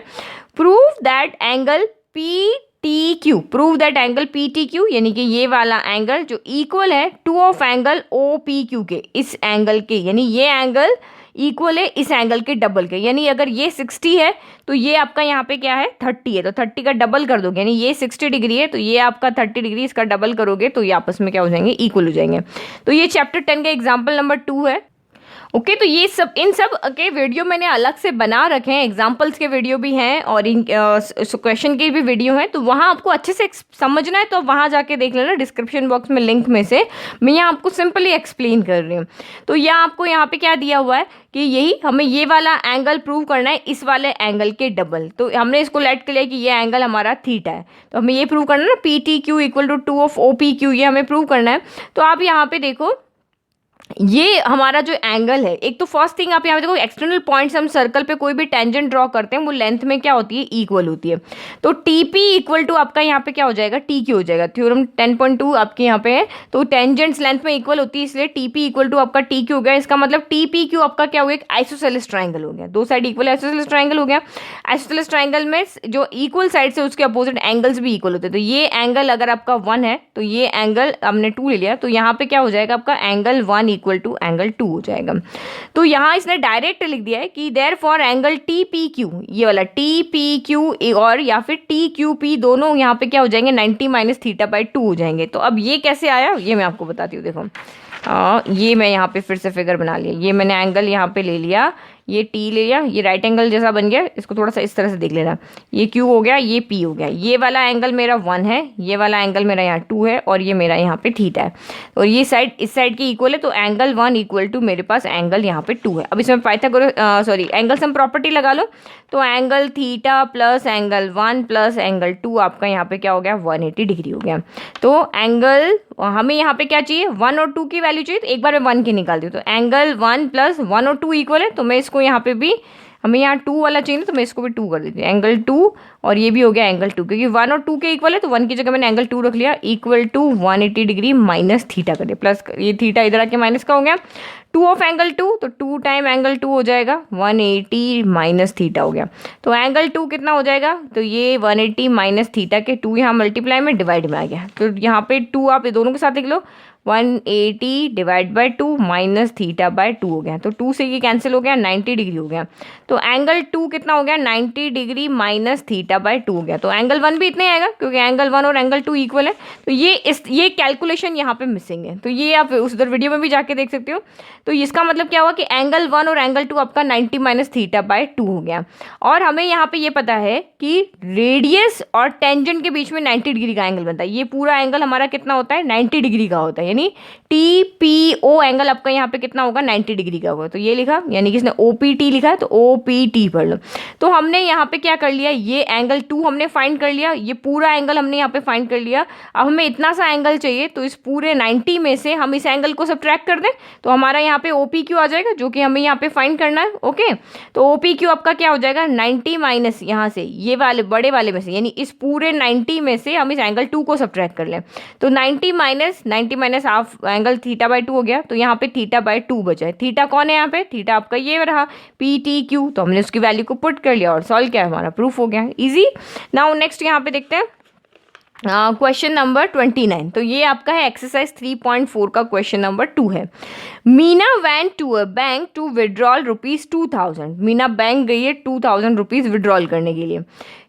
A: prove that angle PTQ, prove that angle PTQ यानी कि ये वाला एंगल जो इक्वल है टू ऑफ एंगल OPQ के, इस एंगल के, यानी ये एंगल इक्वल है इस एंगल के डबल के। यानी अगर ये 60 है तो ये आपका यहाँ पे क्या है 30 है, तो 30 का डबल कर दोगे, यानी ये 60 डिग्री है तो ये आपका 30 डिग्री, इसका डबल करोगे तो ये आपस में क्या हो जाएंगे, इक्वल हो जाएंगे। तो ये चैप्टर 10 का एग्जाम्पल नंबर 2 है। ओके, तो ये सब इन सब के वीडियो मैंने अलग से बना रखे हैं, एग्जाम्पल्स के वीडियो भी हैं और इन क्वेश्चन के भी वीडियो हैं, तो वहाँ आपको अच्छे से समझना है तो वहाँ जाके देख लेना, डिस्क्रिप्शन बॉक्स में लिंक में से मैं यहाँ आपको सिंपली एक्सप्लेन कर रही हूँ। तो यहाँ आपको यहाँ पे क्या दिया हुआ है कि यही हमें ये वाला एंगल प्रूव करना है इस वाले एंगल के डबल। तो हमने इसको लेट कर लिया कि ये एंगल हमारा थीटा है, तो हमें ये प्रूव करना है ना, PTQ equal to 2 of OPQ, ये हमें प्रूव करना है। तो आप यहाँ पे देखो ये हमारा जो एंगल है, एक तो फर्स्ट थिंग आप यहाँ पे देखो एक्सटर्नल पॉइंट्स, हम सर्कल पे कोई भी टेंजेंट ड्रॉ करते हैं वो लेंथ में क्या होती है, इक्वल होती है। तो TP इक्वल टू आपका यहाँ पे क्या हो जाएगा, TQ हो जाएगा। थ्योरम 10.2 आपके यहाँ पे है, तो टेंजेंट्स लेंथ में इक्वल होती है इसलिए TP इक्वल टू आपका TQ हो गया। इसका मतलब TPQ आपका क्या हो गया, एक आइसोसेलेस ट्राइंगल हो गया, दो साइड इक्वल आइसोसेलेस ट्राइंगल हो गया। आइसोसेलेस ट्राइंगल में जो इक्वल साइड से उसके अपोजिट एंगल्स भी इक्वल होते हैं। तो ये एंगल अगर आपका 1 है तो ये एंगल हमने 2 ले लिया, तो यहाँ पे क्या हो जाएगा आपका एंगल 1 इक्वल टू एंगल 2 हो जाएगा। तो यहाँ इसने डायरेक्ट लिख दिया है कि देयर फॉर एंगल TPQ, ये वाला TPQ और या फिर TQP दोनों यहाँ पे क्या हो जाएंगे, 90 माइनस थीटा बाई 2 हो जाएंगे। तो अब ये कैसे आया ये मैं आपको बताती हूँ। देखो ये मैं यहाँ पे फिर से फिगर बना लिया, ये मैंने एंगल यहाँ पे ले लिया, ये T ले लिया, ये राइट एंगल जैसा बन गया, इसको थोड़ा सा इस तरह से देख लेना, ये Q हो गया, ये P हो गया। ये वाला एंगल मेरा 1 है, ये वाला एंगल मेरा यहाँ 2 है और ये मेरा यहाँ पे थीटा है, और ये साइड इस साइड की इक्वल है, तो एंगल 1 इक्वल टू मेरे पास एंगल यहाँ पे 2 है। अब इसमें पाइथागोरस एंगल सम प्रॉपर्टी लगा लो, तो angle theta plus angle 1 plus angle 2 आपका यहाँ पे क्या हो गया, 180 डिग्री हो गया। तो एंगल हमें यहाँ पे क्या चाहिए, 1 और 2 की वैल्यू चाहिए, तो एक बार मैं 1 की निकाल दी, तो एंगल 1 प्लस 1 और 2 इक्वल है, तो मैं इसको यहाँ पे भी हमें यहाँ 2 वाला चाहिए तो मैं इसको भी 2 कर देती हूँ, एंगल 2 और ये भी हो गया एंगल 2, क्योंकि 1 और 2 के इक्वल है तो 1 की जगह मैंने एंगल 2 रख लिया, equal to 180 degree minus theta कर दिया, प्लस ये थीटा इधर आके माइनस का हो गया, 2 ऑफ एंगल 2, तो 2 टाइम एंगल 2 हो जाएगा, 180 माइनस थीटा हो गया। तो एंगल 2 कितना हो जाएगा, तो ये 180 माइनस थीटा के 2 यहाँ मल्टीप्लाई में डिवाइड में आ गया, तो यहाँ पे 2 आप ये दोनों के साथ लिख लो, 180 divide by 2 minus theta by 2 हो गया, तो 2 से ये कैंसिल हो गया, 90 डिग्री हो गया। तो एंगल 2 कितना हो गया, 90 डिग्री माइनस थीटा बाई 2 हो गया। तो एंगल 1 भी इतने आएगा क्योंकि एंगल 1 और एंगल 2 इक्वल है। तो ये कैलकुलेशन यहाँ पे मिसिंग है, तो ये आप उस उधर वीडियो में भी जाके देख सकते हो। तो इसका मतलब क्या हुआ कि एंगल 1 और एंगल 2 आपका 90 माइनस थीटा बाई 2 हो गया। और हमें यहाँ पे ये पता है कि रेडियस और टेंजेंट के बीच में 90 डिग्री का एंगल बनता है। ये पूरा एंगल हमारा कितना होता है, 90 डिग्री का होता है, यानी TPO एंगल आपका यहाँ पे कितना होगा, 90 डिग्री का होगा। तो ये लिखा, यानी कि इसने OPT लिखा है तो OPT पढ़ लो। तो हमने यहाँ पे क्या कर लिया, ये एंगल 2 हमने फाइंड कर लिया, ये पूरा एंगल हमने यहाँ पे फाइंड कर लिया। अब हमें इतना सा एंगल चाहिए, तो इस पूरे 90 में से हम इस एंगल को सब्ट्रैक्ट कर दें तो हमारा यहाँ पे OPQ आ जाएगा, जो कि हमें यहाँ पे फाइंड करना है। ओके, तो OPQ आपका क्या हो जाएगा, 90 माइनस यहाँ से ये वाले बड़े वाले में से, यानी इस पूरे 90 में से हम इस एंगल 2 को सब्ट्रैक्ट कर लें, तो 90 minus half angle theta by 2 हो गया। तो यहाँ पे थीटा बाई 2 बचा है। थीटा कौन है यहाँ पे, थीटा आपका ये रहा PTQ, तो हमने उसकी वैल्यू को पुट कर लिया और सॉल्व किया, हमारा प्रूफ हो गया, इजी। नाउ नेक्स्ट यहाँ पे देखते हैं क्वेश्चन नंबर 29, तो ये आपका है एक्सरसाइज 3.4 का क्वेश्चन नंबर 2 है। Meena went to a bank to withdraw ₹2000। Meena bank गई है 2000 रुपीज विड्रॉल करने के लिए।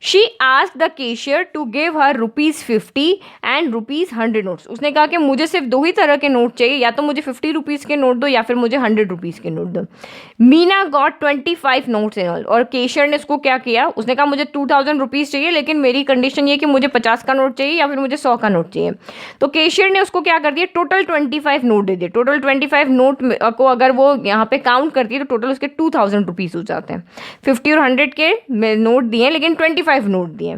A: She asked the cashier to give her ₹50 and ₹100 notes. उसने कहा कि मुझे सिर्फ दो ही तरह के नोट चाहिए, या तो मुझे 50 रुपीज़ के नोट दो या फिर मुझे 100 रुपीज़ के नोट दो। Meena got 25 notes in all. और कैशियर ने उसको क्या किया, उसने कहा मुझे 2000 रुपीज़ चाहिए, लेकिन मेरी कंडीशन ये कि मुझे 50 का नोट चाहिए या फिर मुझे 100 का नोट चाहिए। तो कैशियर ने उसको क्या कर दिया, टोटल 25 नोट दे दिए। टोटल 25 नोट को अगर वो यहाँ पे काउंट करती है तो टोटल उसके 2000 रुपीज़ हो जाते हैं। 50 और 100 के नोट दिए लेकिन 25 नोट दिए।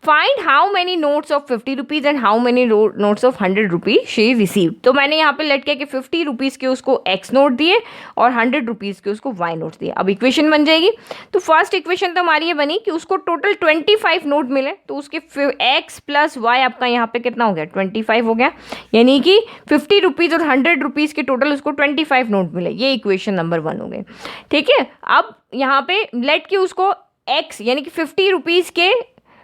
A: Find how many notes of 50 rupees and how many notes of 100 rupees she receive. तो मैंने यहाँ पे लेट किया कि 50 रुपीज़ के उसको एक्स नोट दिए और 100 रुपीज़ के उसको वाई नोट्स दिए। अब इक्वेशन बन जाएगी। तो फर्स्ट इक्वेशन तो हमारी ये बनी कि उसको टोटल 25 नोट मिले, तो उसके एक्स प्लस वाई आपका यहाँ पे कितना हो गया, 25 हो गया। यानी कि 50 रुपीज़ और 100 रुपीज़ के टोटल उसको 25 नोट मिले। ये इक्वेशन नंबर 1 हो गए। ठीक है, अब यहाँ पे लेट कि उसको एक्स यानी कि 50 रुपीज़ के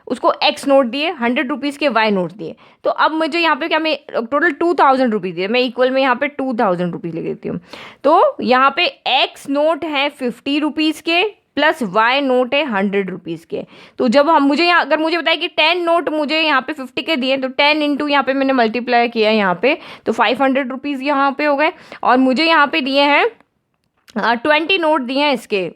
A: उसको एक्स नोट दिए, 100 रुपीज़ के वाई नोट दिए। तो अब मुझे यहाँ पे क्या, मैं टोटल 2000 रुपीज़ दिए, मैं इक्वल में यहाँ पे 2000 रुपीज़ लिख देती हूँ। तो यहाँ पे एक्स नोट है 50 रुपीज़ के प्लस वाई नोट है 100 रुपीज़ के। तो जब हम मुझे यहाँ अगर मुझे बताया कि 10 नोट मुझे यहाँ पे 50 के दिए, तो 10 इंटू यहाँ पे मैंने मल्टीप्लाई किया यहाँ पे, तो 500 रुपीज़ यहाँ पे हो गए। और मुझे यहाँ पे दिए हैं 20 नोट दिए हैं इसके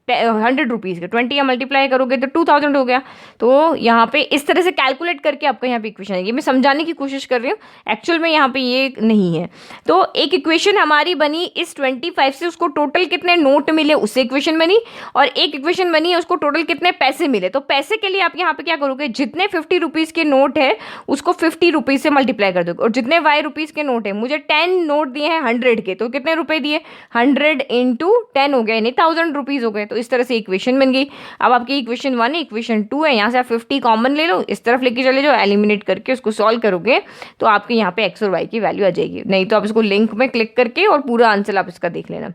A: 100 रुपीज़ के, 20 या मल्टीप्लाई करोगे तो 2000 हो गया। तो यहाँ पे इस तरह से कैलकुलेट करके आपका यहाँ पे इक्वेशन है। ये मैं समझाने की कोशिश कर रही हूँ, एक्चुअल में यहाँ पे ये नहीं है। तो एक इक्वेशन हमारी बनी इस 25 से उसको टोटल कितने नोट मिले उससे इक्वेशन बनी, और एक इक्वेशन बनी है उसको टोटल कितने पैसे मिले। तो पैसे के लिए आप यहाँ पे क्या करोगे, जितने 50 रुपीज़ के नोट है उसको 50 रुपीज़ से मल्टीप्लाई कर दोगे, और जितने वाई रुपीज़ के नोट है, मुझे 10 नोट दिए हैं 100 के, तो कितने रुपए दिए, 100 इंटू 10 हो गया, यानी 1000 रुपीज़ हो गए। तो इस तरह से इक्वेशन बन गई। अब आपकी इक्वेशन 1 है, इक्वेशन 2 है। यहाँ से आप 50 कॉमन ले लो, इस तरफ लेके चले जाओ, एलिमिनेट करके उसको सॉल्व करोगे तो आपके यहाँ पे एक्स और वाई की वैल्यू आ जाएगी। नहीं तो आप इसको लिंक में क्लिक करके और पूरा आंसर आप इसका देख लेना।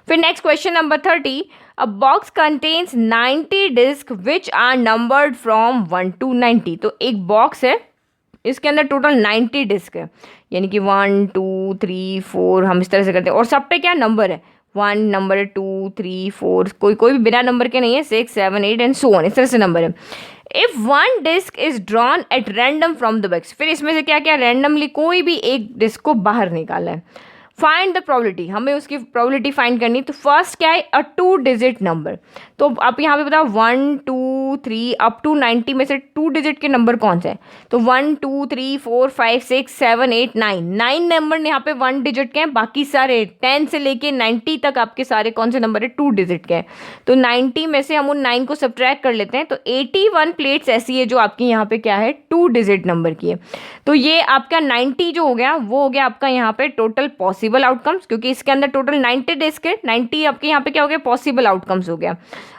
A: फिर next question number 30, a box contains 90 disc which are numbered from 1 to 90। तो एक बॉक्स है, इसके अंदर टोटल 90 डिस्क है, यानी कि 1 2 3 4 हम इस तरह से करते हैं, और सब पे क्या नंबर है, 1 नंबर है, 2 3 4, कोई भी बिना नंबर के नहीं है, 6 7 8 एंड सो ऑन, इस तरह से नंबर है। If one disc is drawn at random from the box, फिर इसमें से क्या क्या रैंडमली कोई भी एक डिस्क को बाहर निकाला है। फाइंड द प्रोबेबिलिटी, हमें उसकी प्रोबेबिलिटी फाइंड करनी। तो फर्स्ट क्या है, अ 2 डिजिट नंबर। तो आप यहाँ पे बताओ 1 2 3 अप टू 90 में से 2 डिजिट के नंबर कौन से हैं। तो 1 2 3 4 5 6 7 8 9 नंबर यहाँ पे 1 डिजिट के हैं, बाकी सारे 10 से लेके 90 तक आपके सारे कौन से नंबर है, 2 डिजिट के हैं। तो 90 में से हम उन 9 को सब्ट्रैक्ट कर लेते हैं, तो 81 प्लेट्स ऐसी है जो आपकी यहाँ पे क्या है, 2 डिजिट नंबर की है। तो ये आपका 90 जो हो गया वो हो गया आपका यहाँ पे टोटल पॉसिबल आउटकम्स, क्योंकि इसके अंदर टोटल 90 डिस्क है, 90 आपके यहाँ पे क्या हो गया, पॉसिबल आउटकम्स हो गया।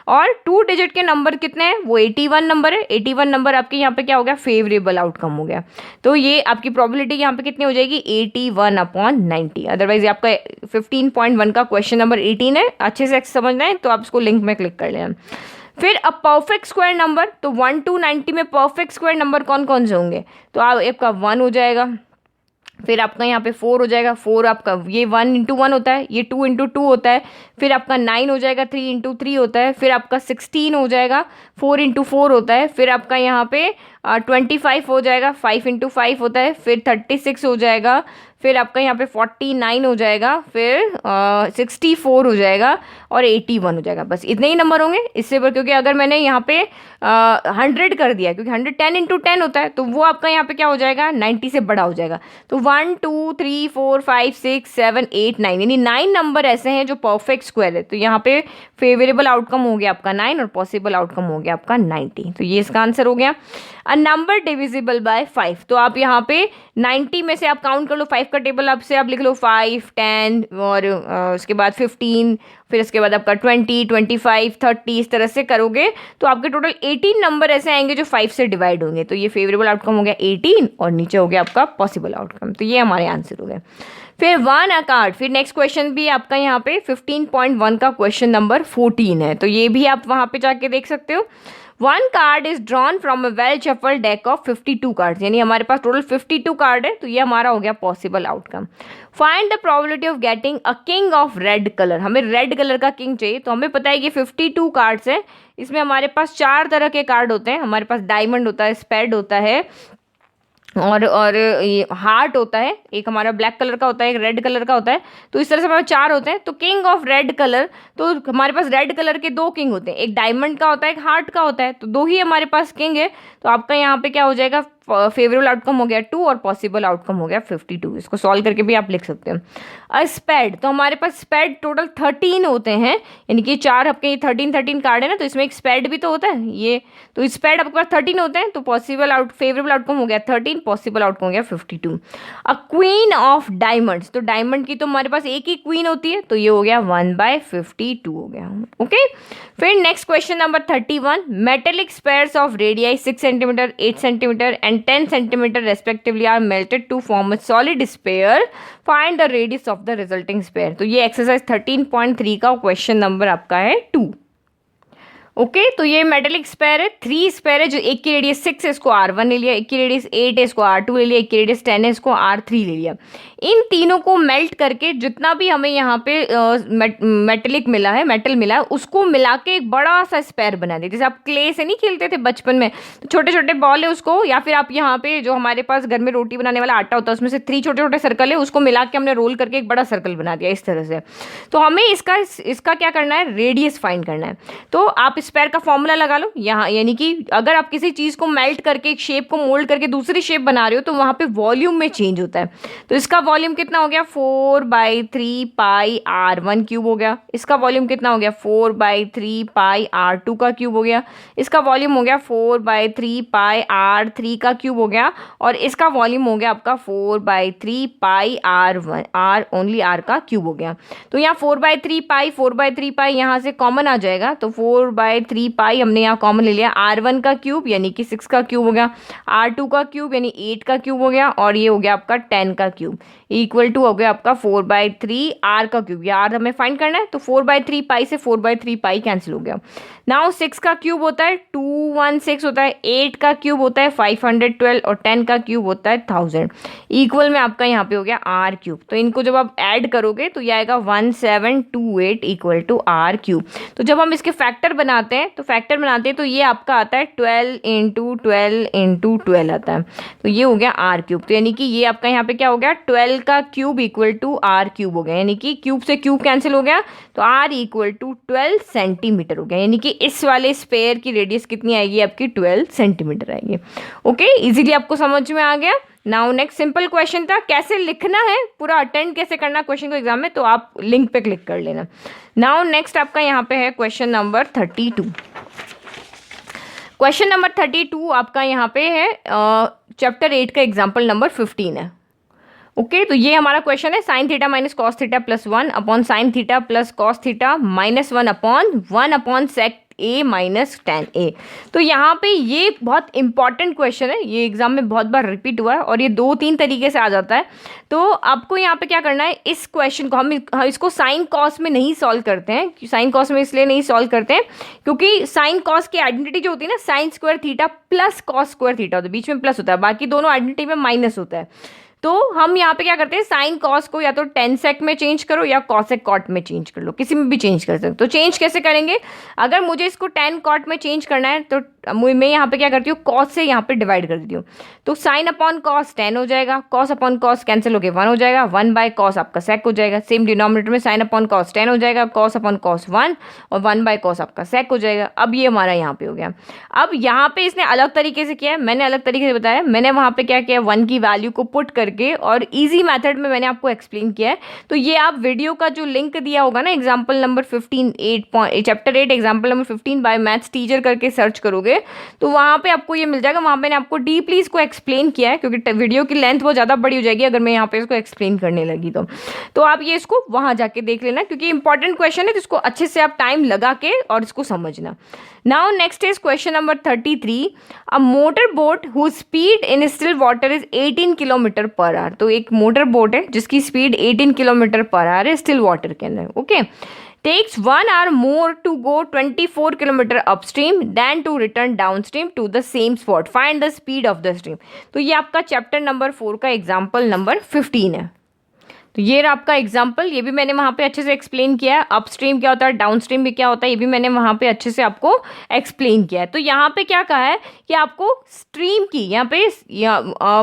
A: और 2 डिजिट के नंबर कितने हैं, वो 81 नंबर है, 81 नंबर आपके यहाँ पे क्या हो गया, फेवरेबल आउटकम हो गया। तो ये आपकी प्रोबेबिलिटी यहाँ पे कितनी हो जाएगी, 81/90। अदरवाइज आपका 15.1 का क्वेश्चन नंबर 18 है, अच्छे से समझना है तो आप इसको लिंक में क्लिक कर लेना। फिर अब परफेक्ट स्क्वायर नंबर, तो 1 to 90 में परफेक्ट स्क्वायर नंबर कौन कौन से होंगे, तो आपका 1 हो जाएगा, फिर आपका यहाँ पे 4 हो जाएगा, 4 आपका ये 1 into 1 होता है, ये 2 into 2 होता है, फिर आपका 9 हो जाएगा, 3 into 3 होता है, फिर आपका 16 हो जाएगा, 4 into 4 होता है, फिर आपका यहाँ पे 25 हो जाएगा, 5 into 5 होता है, फिर 36 हो जाएगा, फिर आपका यहाँ पे 49 हो जाएगा, फिर 64 हो जाएगा और 81 हो जाएगा। बस इतने ही नंबर होंगे, इससे पर क्योंकि अगर मैंने यहाँ पे 100 कर दिया, क्योंकि 100 10 into 10 होता है, तो वो आपका यहाँ पे क्या हो जाएगा, 90 से बड़ा हो जाएगा। तो 1 2 3 4 5 6 7 8 9, यानी 9 नंबर ऐसे हैं जो परफेक्ट स्क्वायर है। तो यहाँ पे फेवरेबल आउटकम हो गया आपका 9 और पॉसिबल आउटकम हो गया आपका 90। तो ये इसका आंसर हो गया। अ नंबर डिविजिबल बाय 5, तो आप यहाँ पे 90 में से आप काउंट कर लो, 5 का टेबल आप से आप लिख लो, 5 10 और उसके बाद 15, फिर इसके बाद आपका 20 25 30, इस तरह से करोगे तो आपके टोटल 18 नंबर ऐसे आएंगे जो 5 से डिवाइड होंगे। तो ये फेवरेबल आउटकम हो गया 18 और नीचे हो गया आपका पॉसिबल आउटकम। तो ये हमारे आंसर हो गए। फिर 1 अ कार्ड, फिर नेक्स्ट क्वेश्चन भी आपका यहाँ पे 15.1 का क्वेश्चन नंबर 14 है, तो ये भी आप वहाँ पे जाके देख सकते हो। One card is drawn from a well shuffled deck of 52 cards, यानी हमारे पास टोटल 52 कार्ड है, तो ये हमारा हो गया possible outcome. Find the probability of getting a king of red colour, हमें रेड कलर का किंग चाहिए, तो हमें पता है कि 52 कार्ड्स है, इसमें हमारे पास 4 तरह के कार्ड होते हैं, हमारे पास डायमंड होता है, स्पेड होता है, और ये हार्ट होता है, एक हमारा ब्लैक कलर का होता है, एक रेड कलर का होता है, तो इस तरह से हमारे 4 होते हैं। तो किंग ऑफ रेड कलर, तो हमारे पास रेड कलर के 2 किंग होते हैं, एक डायमंड का होता है, एक हार्ट का होता है, तो 2 ही हमारे पास किंग है, तो आपका यहाँ पे क्या हो जाएगा, फेवरेबल आउटकम हो गया 2 और पॉसिबल आउटकम हो गया 52। इसको सॉल्व करके भी आप लिख सकते हो। स्पेड, तो हमारे पास स्पेड टोटल 13 होते हैं, यानी कि 4 आपके 13 कार्ड है ना, तो इसमें एक स्पेड भी तो होता है ये, तो स्पेड आपके पास 13 होते हैं, तो फेवरेबल आउटकम हो गया 13, पॉसिबल आउटकम हो गया 52। अ क्वीन ऑफ डायमंड्स, तो डायमंड की तो हमारे पास एक ही क्वीन होती है, तो ये हो गया 1/52 हो गया। ओके, फिर next question number 31, metallic spheres of radii 6 centimetre, 8 centimetre and 10 centimeter respectively are melted to form a solid sphere. Find the radius of the resulting sphere. तो ये एक्सरसाइज 13.3 का क्वेश्चन नंबर आपका है 2। ओके, तो ये metallic spare है, 3 spare है, जो एक की रेडियस 6 है इसको R1 ले लिया, एक की रेडियस 8 है इसको R2 ले लिया, एक की रेडियस 10 है इसको R3 ले लिया। इन तीनों को मेल्ट करके जितना भी हमें यहाँ पे मेटेलिक मिला है, मेटल मिला है, उसको मिला के एक बड़ा सा स्पेयर बना दिया। जैसे आप क्ले से नहीं खेलते थे बचपन में, तो छोटे छोटे बॉल है उसको, या फिर आप यहाँ पे जो हमारे पास घर में रोटी बनाने वाला आटा होता है उसमें से 3 छोटे छोटे सर्कल है, उसको मिला के हमने रोल करके एक बड़ा सर्कल बना दिया इस तरह से। तो हमें इसका क्या करना है, रेडियस फाइंड करना है। तो आप स्पेयर का फॉर्मूला लगा लो यहाँ, यानी कि अगर आप किसी चीज को मेल्ट करके एक शेप को मोल्ड करके दूसरी शेप बना रहे हो, तो वहां पे वॉल्यूम में चेंज होता है। तो इसका वॉल्यूम कितना हो गया, 4/3 पाई R1 क्यूब हो गया। इसका वॉल्यूम कितना हो गया, 4/3 पाई R2 का क्यूब हो गया। इसका वॉल्यूम हो गया 4/3 पाई R3 का क्यूब हो गया, और इसका वॉल्यूम हो गया आपका 4/3 पाई R का क्यूब हो गया। तो यहाँ 4/3 पाई यहाँ से कॉमन आ जाएगा, तो 4/3 पाई हमने यहाँ कॉमन ले लिया। R1 का क्यूब यानी कि 6 का क्यूब हो गया, R2 का क्यूब यानी 8 का क्यूब हो गया, और ये हो गया आपका 10 का क्यूब, इक्वल टू हो गया आपका 4/3 R का क्यूब। ये R हमें फाइंड करना है, तो 4/3 पाई से 4/3 पाई कैंसिल हो गया। नाउ 6 का क्यूब होता है 216 होता है, 8 का क्यूब होता है 512, और 10 का क्यूब होता है 1000, इक्वल में आपका यहाँ पे हो गया R क्यूब। तो इनको जब आप ऐड करोगे तो ये आएगा 1728 इक्वल टू R क्यूब। तो जब हम इसके फैक्टर बनाते हैं तो ये आपका आता है 12 × 12 × 12 आता है, तो ये हो गया R क्यूब। तो यानी कि ये आपका यहाँ पे क्या हो गया, 12 का cube equal to R cube हो गया, यानी कि क्यूब से क्यूब कैंसिल हो गया, तो R इक्वल टू 12 सेंटीमीटर हो गया, यानी कि इस वाले स्पेयर की रेडियस कितनी आएगी आपकी, 12 सेंटीमीटर आएगी। ओके, इजीली आपको समझ में आ गया। नाउ नेक्स्ट सिंपल क्वेश्चन था, कैसे लिखना है, पूरा अटेंड कैसे करना क्वेश्चन को एग्जाम में, तो आप लिंक पे क्लिक कर लेना। नाउ नेक्स्ट आपका यहाँ पे है क्वेश्चन नंबर 32। क्वेश्चन नंबर 32 आपका यहाँ पे है चैप्टर 8 का एग्जाम्पल नंबर 15 है। ओके, तो ये हमारा क्वेश्चन है, sin theta minus cos theta plus 1 upon sine theta plus cos theta minus 1 upon sec a minus tan a। तो यहाँ पे ये बहुत इंपॉर्टेंट क्वेश्चन है, ये एग्जाम में बहुत बार रिपीट हुआ है, और ये 2-3 तरीके से आ जाता है। तो आपको यहाँ पे क्या करना है, इस क्वेश्चन को हम इसको साइन कॉस में नहीं सॉल्व करते हैं। साइन कॉस में इसलिए नहीं सॉल्व करते हैं क्योंकि साइन कॉस की आइडेंटिटी जो होती है ना, sine square theta plus cos square theta होता है, बीच में प्लस होता है, बाकी दोनों आइडेंटिटी में माइनस होता है। तो हम यहाँ पे क्या करते हैं, साइन कॉस को या तो टेन सेक में चेंज करो या कॉसेक कॉट में चेंज कर लो, किसी में भी चेंज कर सकते हो। तो चेंज कैसे करेंगे, अगर मुझे इसको टेन कॉट में चेंज करना है तो मैं यहाँ पे क्या करती हूँ, कॉस से यहाँ पे डिवाइड कर देती हूँ, तो साइन अपॉन कॉस 10 हो जाएगा, कॉस अपॉन कॉस कैंसिल होकर 1 हो जाएगा, 1/कॉस आपका सेक हो जाएगा। सेम डिनोमिनेटर में साइन अपॉन कॉस 10 हो जाएगा, कॉस अपॉन कॉस 1 और 1/कॉस आपका सेक हो जाएगा। अब ये हमारा यहाँ पे हो गया। अब यहाँ पे इसने अलग तरीके से किया है, मैंने अलग तरीके से बताया। मैंने वहाँ पे क्या किया, 1 की वैल्यू को पुट करके और इजी मेथड में मैंने आपको एक्सप्लेन किया है। तो ये आप वीडियो का जो लिंक दिया होगा ना, example number 15 chapter 8 example number 15 by maths teacher करके सर्च करोगे तो वहाँ पे आपको ये मिल जाएगा। वहाँ मैंने आपको डीपली इसको एक्सप्लेन किया है, क्योंकि वीडियो की लेंथ बहुत ज़्यादा बड़ी हो जाएगी अगर मैं यहाँ पे इसको एक्सप्लेन करने लगी तो आप ये इसको वहाँ जाके देख लेना, क्योंकि इंपॉर्टेंट क्वेश्चन है, तो इसको अच्छे से आप टाइम लगा के और इसको समझना। Now next is question number 33. A motor boat whose speed in still water is 18 km/h. तो एक मोटर बोट है जिसकी स्पीड 18 km/h है स्टिल वाटर के अंदर। Okay, takes 1 hour more to go 24 kilometre upstream than to return downstream to the same spot. Find the speed of the stream. तो ये आपका चैप्टर नंबर 4 का एग्जाम्पल नंबर 15 है। तो ये रहा आपका एग्जाम्पल, ये भी मैंने वहाँ पे अच्छे से एक्सप्लेन किया है। अपस्ट्रीम क्या होता है, डाउनस्ट्रीम भी क्या होता है, ये भी मैंने वहाँ पे अच्छे से आपको एक्सप्लेन किया है। तो यहाँ पे क्या कहा है कि आपको स्ट्रीम की यहाँ पे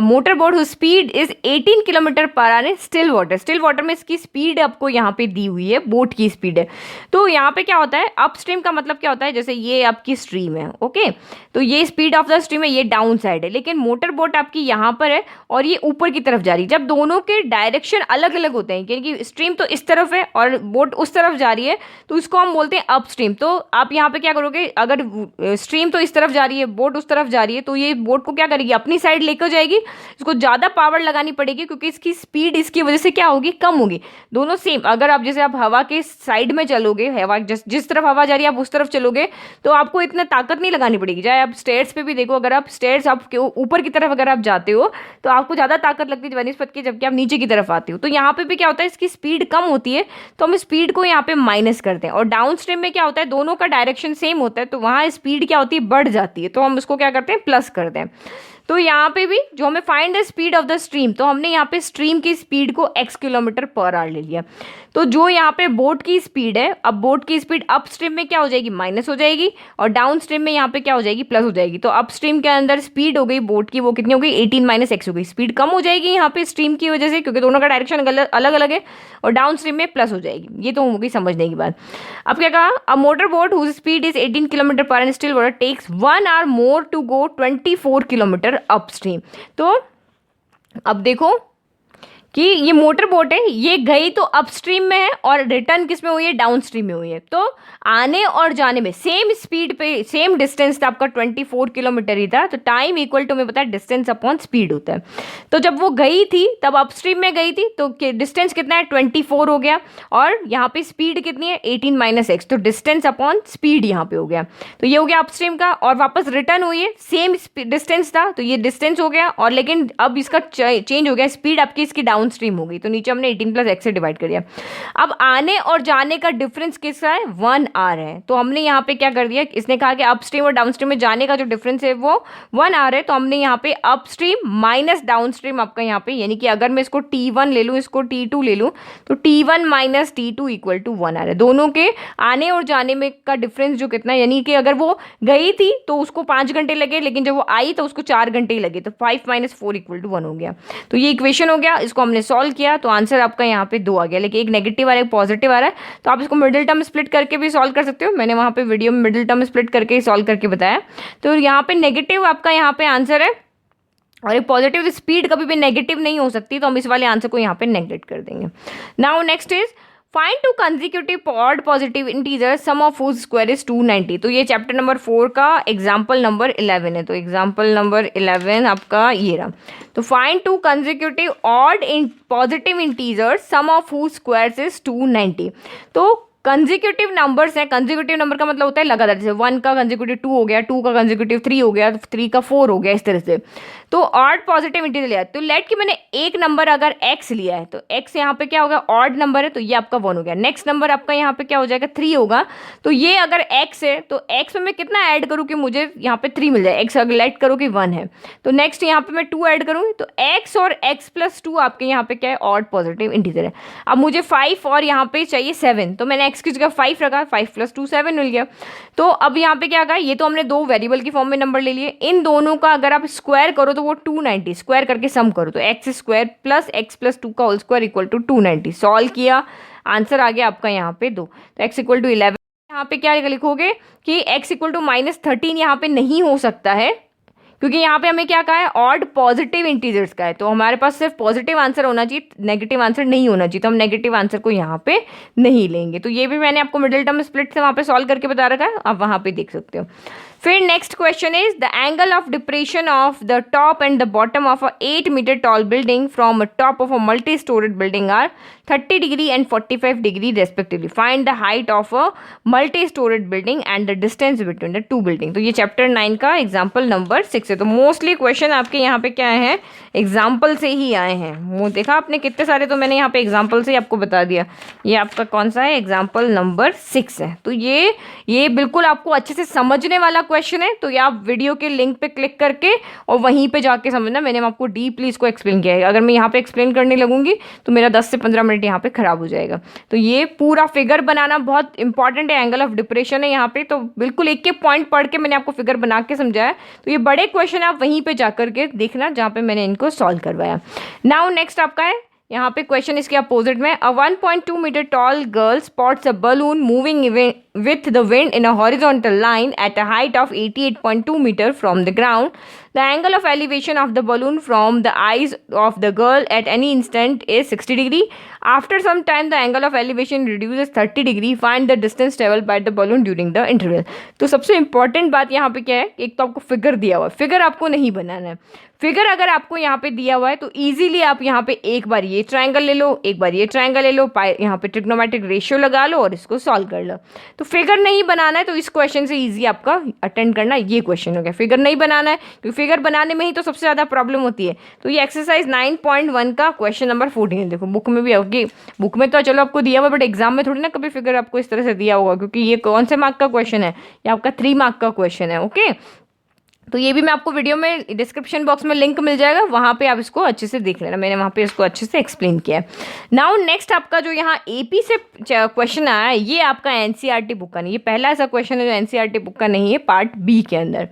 A: motor boat speed is 18 kilometre per hour in still water. Still water में इसकी स्पीड आपको यहाँ पे दी हुई है, बोट की स्पीड है। तो यहाँ पे क्या होता है, अपस्ट्रीम का मतलब क्या होता है, जैसे ये आपकी स्ट्रीम है, ओके, तो ये स्पीड ऑफ द स्ट्रीम है, ये डाउन साइड है, लेकिन मोटर बोट आपकी यहाँ पर है और ये ऊपर की तरफ जा रही है। जब दोनों के डायरेक्शन अलग अलग होते हैं, क्योंकि स्ट्रीम तो इस तरफ है और बोट उस तरफ जा रही है, तो इसको हम बोलते हैं अपस्ट्रीम। तो आप यहाँ पे क्या करोगे, अगर स्ट्रीम तो इस तरफ जा रही है, बोट उस तरफ जा रही है, तो ये बोट को क्या करेगी, अपनी साइड लेकर जाएगी। इसको ज़्यादा पावर लगानी पड़ेगी क्योंकि इसकी स्पीड इसकी वजह से क्या होगी, कम होगी। दोनों सेम, अगर आप जैसे आप हवा के साइड में चलोगे, हवा जिस तरफ हवा जा रही है आप उस तरफ चलोगे, तो आपको इतना ताकत नहीं लगानी पड़ेगी। चाहे आप स्टेयर्स पे भी देखो, अगर आप स्टेयर्स आपके ऊपर की तरफ अगर आप जाते हो तो आपको ज़्यादा ताकत लगती है बनस्पत की, जबकि आप नीचे की तरफ आते हो। तो यहाँ पे भी क्या होता है, इसकी स्पीड कम होती है, तो हम स्पीड को यहाँ पे माइनस करते हैं। और डाउन स्ट्रीम में क्या होता है, दोनों का डायरेक्शन सेम होता है, तो वहाँ स्पीड क्या होती है, बढ़ जाती है, तो हम उसको क्या करते हैं, प्लस करते हैं। तो यहाँ पे भी जो हमें find the speed of the stream, तो हमने यहाँ पे स्ट्रीम की स्पीड को x किलोमीटर पर आवर ले लिया। तो जो यहाँ पे बोट की स्पीड है, अब बोट की स्पीड अप स्ट्रीम में क्या हो जाएगी, माइनस हो जाएगी, और डाउन स्ट्रीम में यहाँ पे क्या हो जाएगी, प्लस हो जाएगी। तो अप स्ट्रीम के अंदर स्पीड हो गई बोट की, वो कितनी हो गई, 18 माइनस एक्स हो गई। स्पीड कम हो जाएगी यहाँ पे स्ट्रीम की वजह से, क्योंकि दोनों का डायरेक्शन अलग अलग है, और डाउन स्ट्रीम में प्लस हो जाएगी। ये तो हो गई समझने की बात। अब क्या कहा, a motor boat whose speed is 18 kilometre per hour in still water takes 1 hour more to go 24 kilometre upstream. तो अब देखो कि ये मोटर बोट है, ये गई तो अपस्ट्रीम में है और रिटर्न किस में हुई है, डाउन स्ट्रीम में हुई है। तो आने और जाने में सेम स्पीड पे सेम डिस्टेंस था आपका 24 किलोमीटर ही था। तो टाइम इक्वल टू में पता है डिस्टेंस अपॉन स्पीड होता है। तो जब वो गई थी तब अपस्ट्रीम में गई थी, तो डिस्टेंस कितना है, 24 हो गया, और यहाँ पे स्पीड कितनी है, 18 माइनस एक्स, तो डिस्टेंस अपॉन स्पीड यहाँ पे हो गया। तो ये हो गया अपस्ट्रीम का, और वापस रिटर्न हुई है, सेम डिस्टेंस था, तो ये डिस्टेंस हो गया, और लेकिन अब इसका चेंज हो गया, स्पीड आपकी इसकी डाउन स्ट्रीम हो गई, तो नीचे हमने 18 प्लस एक्स से डिवाइड कर दिया। अब आने और जाने का डिफरेंस किसका है, 1 आवर है। तो हमने यहाँ पे क्या कर दिया, इसने कहा कि अपस्ट्रीम और डाउनस्ट्रीम में जाने का जो डिफरेंस है वो 1 आवर है, तो हमने यहाँ पे अपस्ट्रीम माइनस डाउनस्ट्रीम आपका यहाँ पे, यानी कि अगर मैं इसको T1 ले लूँ, इसको T2 ले लूँ, तो T1 minus T2 equal to 1 our है। दोनों के आने और जाने में का डिफरेंस जो कितना है, यानी कि अगर वो गई थी तो उसको 5 घंटे लगे, लेकिन जब वो आई तो उसको 4 घंटे ही लगे, तो 5 माइनस 4 इक्वल टू 1 हो गया। तो ये इक्वेशन हो गया, इसको हमने सॉल्व किया, तो आंसर आपका यहाँ पे 2 आ गया, लेकिन एक नेगेटिव आ रहा है, एक पॉजिटिव आ रहा है। तो आप इसको मिडिल टर्म स्प्लिट करके भी सॉल्व कर सकते हो, मैंने वहाँ पे वीडियो में मिडिल टर्म स्प्लिट करके सॉल्व करके बताया। तो यहाँ पे नेगेटिव आपका यहाँ पे आंसर है, और एक पॉजिटिव स्पीड कभी भी नेगेटिव नहीं हो सकती, तो हम इस वाले आंसर को यहाँ पे नेगलेक्ट कर देंगे। Now next is find two consecutive odd positive integer sum of whose square is 290। तो ये चैप्टर नंबर 4 का एग्जाम्पल नंबर 11 है। तो एग्जाम्पल नंबर 11 आपका ये रहा। तो find two consecutive odd in positive integer sum of whose square is 290। तो कंसेक्यूटिव नंबर्स हैं, कंसेक्यूटिव नंबर का मतलब होता है लगातार, जैसे 1 का कंसेक्यूटिव 2 हो गया, 2 का कंसेक्यूटिव 3 हो गया, 3 का 4 हो गया, इस तरह से। तो ऑड पॉजिटिव इंटीजर लिया, तो लेट कि मैंने एक नंबर अगर x लिया है, तो x यहाँ पे क्या होगा, ऑड नंबर है, तो ये आपका 1 हो गया। नेक्स्ट नंबर आपका यहाँ पे क्या हो जाएगा, 3 होगा। तो ये अगर x है, तो x में मैं कितना ऐड करूँ कि मुझे यहाँ पे 3 मिल जाए, x अगर लेट करो कि 1 है, तो नेक्स्ट यहाँ पे मैं 2 ऐड करूँगी, तो x और x प्लस 2 आपके यहाँ पे क्या है, ऑड पॉजिटिव इंटीजर है। अब मुझे 5 और यहाँ पे चाहिए 7, तो मैंने x की जगह 5 रखा, 5 प्लस 2 7 मिल गया। तो अब यहाँ पे क्या होगा, ये तो हमने 2 वेरिएबल की फॉर्म में नंबर ले लिए, इन दोनों का अगर आप स्क्वायर करो तो वो 290, स्क्वायर करके सम करो तो x square plus x plus 2 का whole square equal to 290। Solve किया, आंसर आ गया आपका यहाँ पे 2। तो एक्स इक्वल टू 11, यहाँ पे क्या लिखोगे कि एक्स इक्वल टू -13 यहाँ पे नहीं हो सकता है, क्योंकि यहाँ पे हमें क्या कहा है, ऑड पॉजिटिव इंटीजर्स का है, तो हमारे पास सिर्फ पॉजिटिव आंसर होना चाहिए, नेगेटिव आंसर नहीं होना चाहिए, तो हम नेगेटिव आंसर को यहाँ पे नहीं लेंगे। तो ये भी मैंने आपको मिडिल टर्म स्प्लिट से वहाँ पे सॉल्व करके बता रखा है, आप वहाँ पे देख सकते हो। फिर next question is the angle of depression of the top and the bottom of a 8 metre tall building from a top of a multi storeyed building are 30 degree and 45 degree respectively. Find the height of a multi storeyed building and the distance between the two building. तो ये chapter 9 का example number 6 है. तो mostly question आपके यहाँ पे क्या है, एग्जाम्पल से ही आए हैं. वो देखा आपने कितने सारे, तो मैंने यहाँ पे एग्जाम्पल से ही आपको बता दिया. ये आपका कौन सा है, एग्जाम्पल नंबर 6 है. तो ये बिल्कुल आपको अच्छे से समझने वाला क्वेश्चन है. तो ये आप वीडियो के लिंक पे क्लिक करके और वहीं पे जाके समझना. मैंने आपको डीपली इसको एक्सप्लेन किया है. अगर मैं यहाँ पे एक्सप्लेन करने लगूंगी तो मेरा 10 से 15 मिनट यहाँ पे खराब हो जाएगा. तो ये पूरा फिगर बनाना बहुत इंपॉर्टेंट है. एंगल ऑफ डिप्रेशन है यहाँ पे, तो बिल्कुल एक एक पॉइंट पढ़ के मैंने आपको फिगर बना के समझाया. तो ये बड़े क्वेश्चन आप वहीं पे जाकर के देखना जहाँ पे मैंने इनको सॉल्व करवाया. नाउ नेक्स्ट आपका है यहाँ पे क्वेश्चन इसके अपोजिट में. A 1.2 metre tall girl spots a balloon moving with the wind in a horizontal line at a height of 88.2 meter from the ground. The angle of elevation of the balloon from the eyes of the girl at any instant is 60 degree. After some time, the angle of elevation reduces 30 degree. Find the distance traveled by the balloon during the interval. तो सबसे important बात यहाँ पे क्या है, एक तो आपको फिगर दिया हुआ है. फिगर आपको नहीं बनाना है. फिगर अगर आपको यहाँ पे दिया हुआ है तो इजीली आप यहाँ पे एक बार ये ट्रायंगल ले लो, एक बार ये ट्रायंगल ले लो, यहाँ पे ट्रिग्नोमेट्रिक रेशियो लगा लो और इसको सॉल्व कर लो. तो फिगर नहीं बनाना है तो इस क्वेश्चन से इजी आपका अटेंड करना ये क्वेश्चन हो गया. फिगर नहीं बनाना है क्योंकि फिगर बनाने में ही तो सबसे ज़्यादा प्रॉब्लम होती है. तो ये एक्सरसाइज 9.1 का क्वेश्चन नंबर 14 है. देखो बुक में भी होगी, बुक में तो चलो आपको दिया हुआ, बट एग्जाम में थोड़ी ना कभी फिगर आपको इस तरह से दिया होगा, क्योंकि ये कौन से मार्क का क्वेश्चन है, ये आपका 3 मार्क का क्वेश्चन है. ओके, तो ये भी मैं आपको वीडियो में डिस्क्रिप्शन बॉक्स में लिंक मिल जाएगा, वहाँ पे आप इसको अच्छे से देख लेना. मैंने वहाँ पे इसको अच्छे से एक्सप्लेन किया है. नाउ नेक्स्ट आपका जो यहाँ एपी से क्वेश्चन आया है, ये आपका एनसीईआरटी बुक का नहीं, ये पहला ऐसा क्वेश्चन है जो एनसीईआरटी बुक का नहीं है, पार्ट बी के अंदर.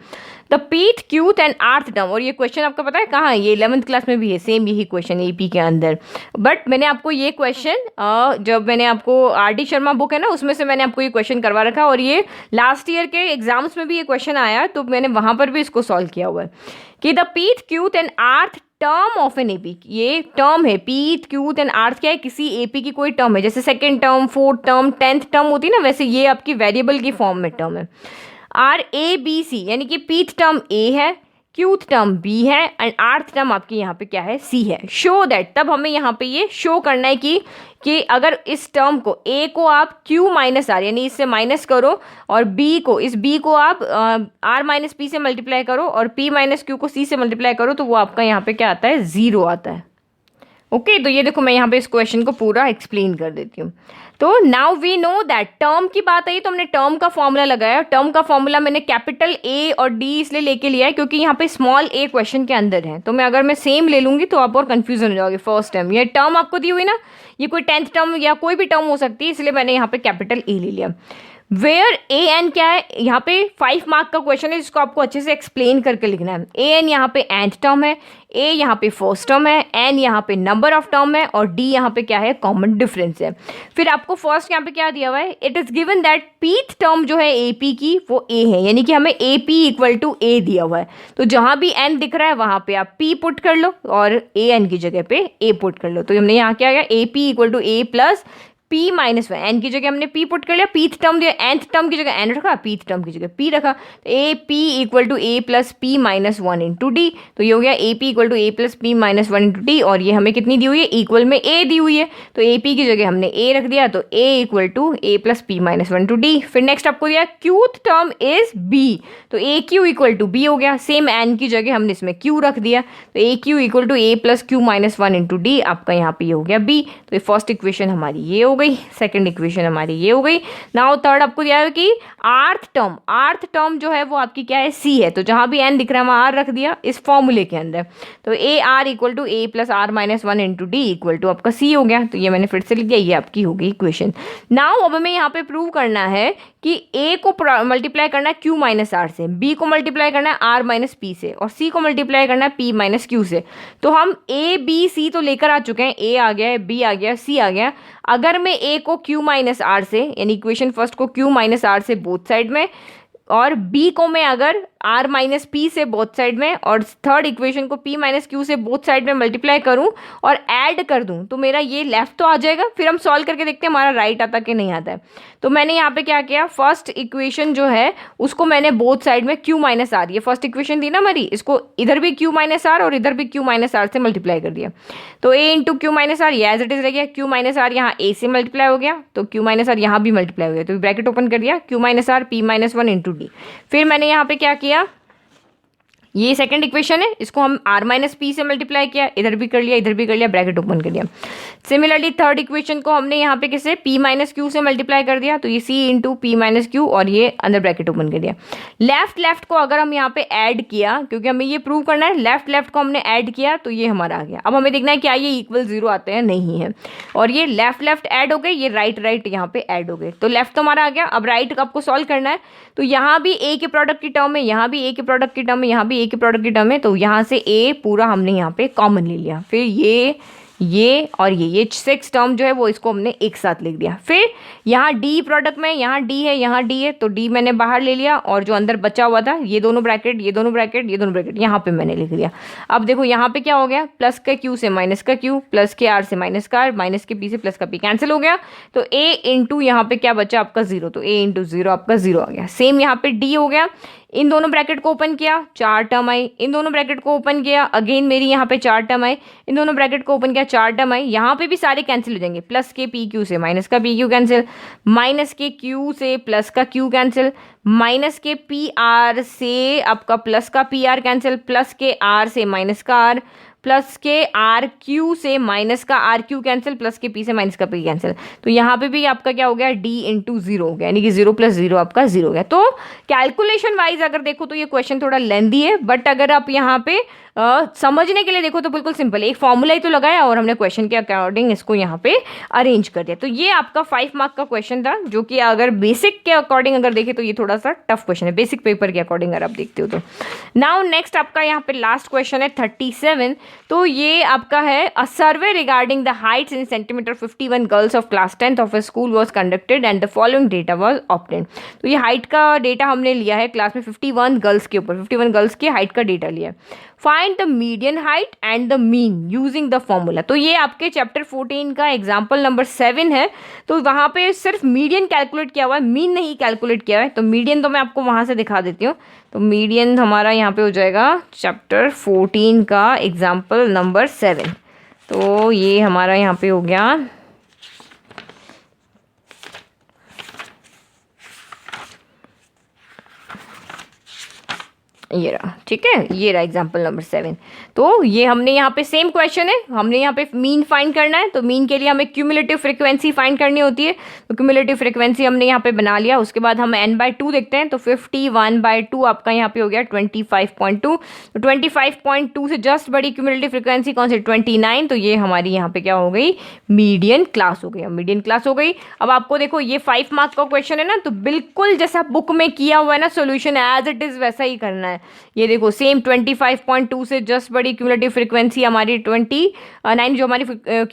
A: द पीथ क्यूथ एंड आर्थ टर्म, और ये क्वेश्चन आपका पता है कहाँ है, ये 11th क्लास में भी है सेम यही क्वेश्चन एपी के अंदर. बट मैंने आपको ये क्वेश्चन जब मैंने आपको आर.डी. शर्मा बुक है ना, उसमें से मैंने आपको ये क्वेश्चन करवा रखा, और ये लास्ट ईयर के एग्जाम्स में भी ये क्वेश्चन आया, तो मैंने वहाँ पर भी इसको सॉल्व किया हुआ है कि द पीथ क्यूथ एंड आर्थ टर्म ऑफ एन एपी. ये टर्म है, पीथ क्यूथ एंड आर्थ क्या है, किसी एपी की कोई टर्म है. जैसे second term, fourth term, 10th term होती है ना, वैसे ये आपकी वेरिएबल की फॉर्म में टर्म है. आर ए बी सी, यानी कि पीथ टर्म ए है, क्यूथ टर्म बी है एंड आर्थ टर्म आपकी यहाँ पे क्या है, सी है. शो दैट, तब हमें यहाँ पे ये शो करना है कि अगर इस टर्म को ए को आप क्यू माइनस आर यानी इससे माइनस करो, और बी को, इस बी को आप आर माइनस पी से मल्टीप्लाई करो, और पी माइनस क्यू को सी से मल्टीप्लाई करो, तो वो आपका यहाँ पे क्या आता है, 0 आता है. ओके, तो ये देखो मैं यहाँ पे इस क्वेश्चन को पूरा एक्सप्लेन कर देती हूँ. तो now we know that term की बात आई तो हमने टर्म का फॉर्मूला लगाया. टर्म का फॉर्मूला मैंने कैपिटल ए और डी इसलिए लेके लिया है क्योंकि यहाँ पे स्मॉल ए क्वेश्चन के अंदर है. तो मैं अगर मैं सेम ले लूंगी तो आप और कंफ्यूजन हो जाओगे. फर्स्ट टर्म, ये टर्म आपको दी हुई ना, ये कोई 10th टर्म या कोई भी टर्म हो सकती है, इसलिए मैंने यहाँ पे कैपिटल ए ले लिया. वेयर ए एन क्या है, यहाँ पे 5 मार्क का क्वेश्चन है जिसको आपको अच्छे से एक्सप्लेन करके लिखना है. ए एन यहाँ पे एंड टर्म है, ए यहाँ पे फर्स्ट टर्म है, एन यहाँ पे नंबर ऑफ टर्म है, और डी यहाँ पे क्या है, कॉमन डिफरेंस है. फिर आपको फर्स्ट यहाँ पे क्या दिया हुआ है, it is given that pith term जो है एपी की वो ए है, यानी कि हमें ए पी इक्वल टू ए दिया हुआ है. तो जहां भी एन दिख रहा है वहां पे आप पी पुट कर लो और ए एन की जगह पे ए पुट कर लो. तो हमने यहाँ क्या गया, A P equal to A plus P minus 1, N की जगह हमने पी पुट कर लिया, पीथ टर्म दिया, एंथ टर्म की जगह एन रखा, पीथ टर्म की जगह पी रखा. तो A P equal to A plus P minus 1 into D. तो ये हो गया A P equal to A plus P minus 1 into D, और ये हमें कितनी दी हुई है, इक्वल में ए दी हुई है. तो ए पी की जगह हमने ए रख दिया, तो A equal to A plus P minus 1 into D. फिर नेक्स्ट आपको दिया क्यूथ टर्म इज बी, तो A Q equal to B हो गया. सेम एन की जगह हमने इसमें क्यू रख दिया, तो A Q equal to A plus Q minus 1 into D, आपका यहाँ पे ये हो गया बी. तो ये फर्स्ट इक्वेशन हमारी ये हो गई, सेकेंड इक्वेशन हमारी ये हो गई. नाउ थर्ड आपको दिया है कि आर्थ टर्म जो है वो आपकी क्या है, सी है. तो जहां भी एन दिख रहा है वहां आर रख दिया इस फॉर्मूले के अंदर. तो A R equal to A plus R minus 1 into D equal to आपका सी हो गया. तो ये मैंने फिर से लिख दिया, ये आपकी हो गई इक्वेशन. नाउ अब हमें यहाँ पे प्रूव करना है कि ए को मल्टीप्लाई करना है क्यू माइनस आर से, बी को मल्टीप्लाई करना है आर माइनस पी से, और सी को मल्टीप्लाई करना है पी माइनस क्यू से. तो हम ए बी सी तो लेकर आ चुके हैं, ए आ गया, बी आ गया, सी आ गया. अगर मैं ए को क्यू माइनस आर से, यानी इक्वेशन फर्स्ट को क्यू माइनस आर से बोथ साइड में और b को मैं अगर r माइनस पी से बोथ साइड में और थर्ड इक्वेशन को p माइनस क्यू से बोथ साइड में मल्टीप्लाई करूं और ऐड कर दूं तो मेरा ये लेफ्ट तो आ जाएगा। फिर हम सॉल्व करके देखते हैं हमारा राइट आता कि नहीं आता है। तो मैंने यहाँ पे क्या किया, फर्स्ट इक्वेशन जो है उसको मैंने बोथ साइड में q माइनस आर, ये फर्स्ट इक्वेशन थी ना हमारी, इसको इधर भी q माइनस आर और इधर भी q माइनस आर से मल्टीप्लाई कर दिया। तो a into Q minus R ये एज इट इज रह गया, q माइनस आर यहाँ a से मल्टीप्लाई हो गया तो q माइनस आर यहाँ भी मल्टीप्लाई हो गया, तो ब्रैकेट ओपन कर दिया, q minus R p minus one into D. फिर मैंने यहाँ पे क्या किया, ये सेकंड इक्वेशन है, इसको हम r माइनस पी से मल्टीप्लाई किया, इधर भी कर लिया इधर भी कर लिया, ब्रैकेट ओपन कर दिया। सिमिलरली थर्ड इक्वेशन को हमने यहाँ पे किसे p माइनस क्यू से मल्टीप्लाई कर दिया, तो ये c into P minus Q और ये अंदर ब्रैकेट ओपन कर दिया। लेफ्ट को अगर हम यहाँ पे ऐड किया, क्योंकि हमें ये प्रूव करना है, लेफ्ट को हमने ऐड किया तो ये हमारा आ गया। अब हमें देखना है क्या ये इक्वल जीरो आते हैं, नहीं है, और ये लेफ्ट ऐड हो गए, ये राइट यहाँ पे ऐड हो गए, तो लेफ्ट तो हमारा आ गया। अब राइट आपको सॉल्व करना है, तो यहाँ भी a के प्रोडक्ट की टर्म है, यहाँ भी a के प्रोडक्ट की टर्म है, यहाँ भी a के प्रोडक्ट की टर्म है, तो यहाँ से a पूरा हमने यहाँ पे कॉमन ले लिया। फिर ये और ये 6 टर्म जो है वो इसको हमने एक साथ लिख दिया। फिर यहाँ d प्रोडक्ट में, यहाँ d है यहाँ d है, तो d मैंने बाहर ले लिया और जो अंदर बचा हुआ था ये दोनों ब्रैकेट ये दोनों ब्रैकेट ये दोनों ब्रैकेट यहाँ पे मैंने लिख दिया। अब देखो यहाँ पे क्या हो गया, प्लस का q से माइनस का q, प्लस के r से माइनस का r, माइनस के p से प्लस का p कैंसिल हो गया, तो a इंटू यहाँ पे क्या बचा आपका जीरो, तो a इंटू जीरो आपका जीरो आ गया। सेम यहाँ पे d हो गया, इन दोनों ब्रैकेट को ओपन किया 4 टर्म आई, इन दोनों ब्रैकेट को ओपन किया अगेन मेरी यहाँ पे 4 टर्म आई, इन दोनों ब्रैकेट को ओपन किया 4 टर्म आई, यहाँ पे भी सारे कैंसिल हो जाएंगे, प्लस के पी क्यू से माइनस का पी क्यू कैंसिल, माइनस के क्यू से प्लस का क्यू कैंसिल, माइनस के पी आर से आपका प्लस का पी आर कैंसिल, प्लस के आर से माइनस का आर, प्लस के आर क्यू से माइनस का आर क्यू कैंसिल, प्लस के पी से माइनस का पी कैंसिल, तो यहाँ पे भी आपका क्या हो गया डी इंटू जीरो हो गया, यानी कि जीरो प्लस जीरो आपका जीरो हो गया। तो कैलकुलेशन वाइज अगर देखो तो ये क्वेश्चन थोड़ा लेंदी है, बट अगर आप यहाँ पे समझने के लिए देखो तो बिल्कुल सिंपल है, एक फॉर्मूला ही तो लगाया और हमने क्वेश्चन के अकॉर्डिंग इसको यहाँ पे अरेंज कर दिया। तो ये आपका 5 मार्क का क्वेश्चन था, जो कि अगर बेसिक के अकॉर्डिंग अगर देखें तो ये थोड़ा सा टफ क्वेश्चन है, बेसिक पेपर के अकॉर्डिंग अगर आप देखते हो तो। नाउ नेक्स्ट आपका यहाँ पे लास्ट क्वेश्चन है 37, तो ये आपका है a survey regarding the heights in centimetre 51 girls of class 10th of a school was conducted and the following data was obtained. तो ये हाइट का डेटा हमने लिया है क्लास में 51 गर्ल्स के ऊपर, 51 गर्ल्स की हाइट का डेटा लिया है। Find the median height and the mean using the formula. तो ये आपके चैप्टर 14 का एग्जाम्पल नंबर 7 है, तो वहाँ पे सिर्फ मीडियन कैलकुलेट किया हुआ है, मीन नहीं कैलकुलेट किया है, तो मीडियन तो मैं आपको वहाँ से दिखा देती हूँ। तो मीडियन हमारा यहाँ पे हो जाएगा चैप्टर 14 का एग्जाम्पल नंबर 7, तो ये हमारा यहाँ पे हो गया ये रहा, ठीक है, ये रहा एग्जाम्पल नंबर 7। तो ये हमने यहाँ पे सेम क्वेश्चन है, हमने यहाँ पे मीन फाइंड करना है, तो मीन के लिए हमें क्यूमुलेटिव फ्रीक्वेंसी फाइंड करनी होती है, तो क्यूमुलेटिव फ्रीक्वेंसी हमने यहाँ पे बना लिया। उसके बाद हम n/2 देखते हैं, तो 51/2 आपका यहाँ पे हो गया 25.2, तो 25.2 से जस्ट बड़ी क्यूमुलेटिव फ्रीक्वेंसी कौन सी 29, तो ये हमारी यहाँ पे क्या हो गई मीडियन क्लास हो गई, मीडियन क्लास हो गई। अब आपको देखो ये 5 मार्क का क्वेश्चन है ना, तो बिल्कुल जैसा बुक में किया हुआ है ना सोल्यूशन एज इट इज वैसा ही करना है। ये देखो सेम 25.2 से जस्ट बड़ी क्यूमुलेटिव फ्रीक्वेंसी हमारी 29 जो हमारी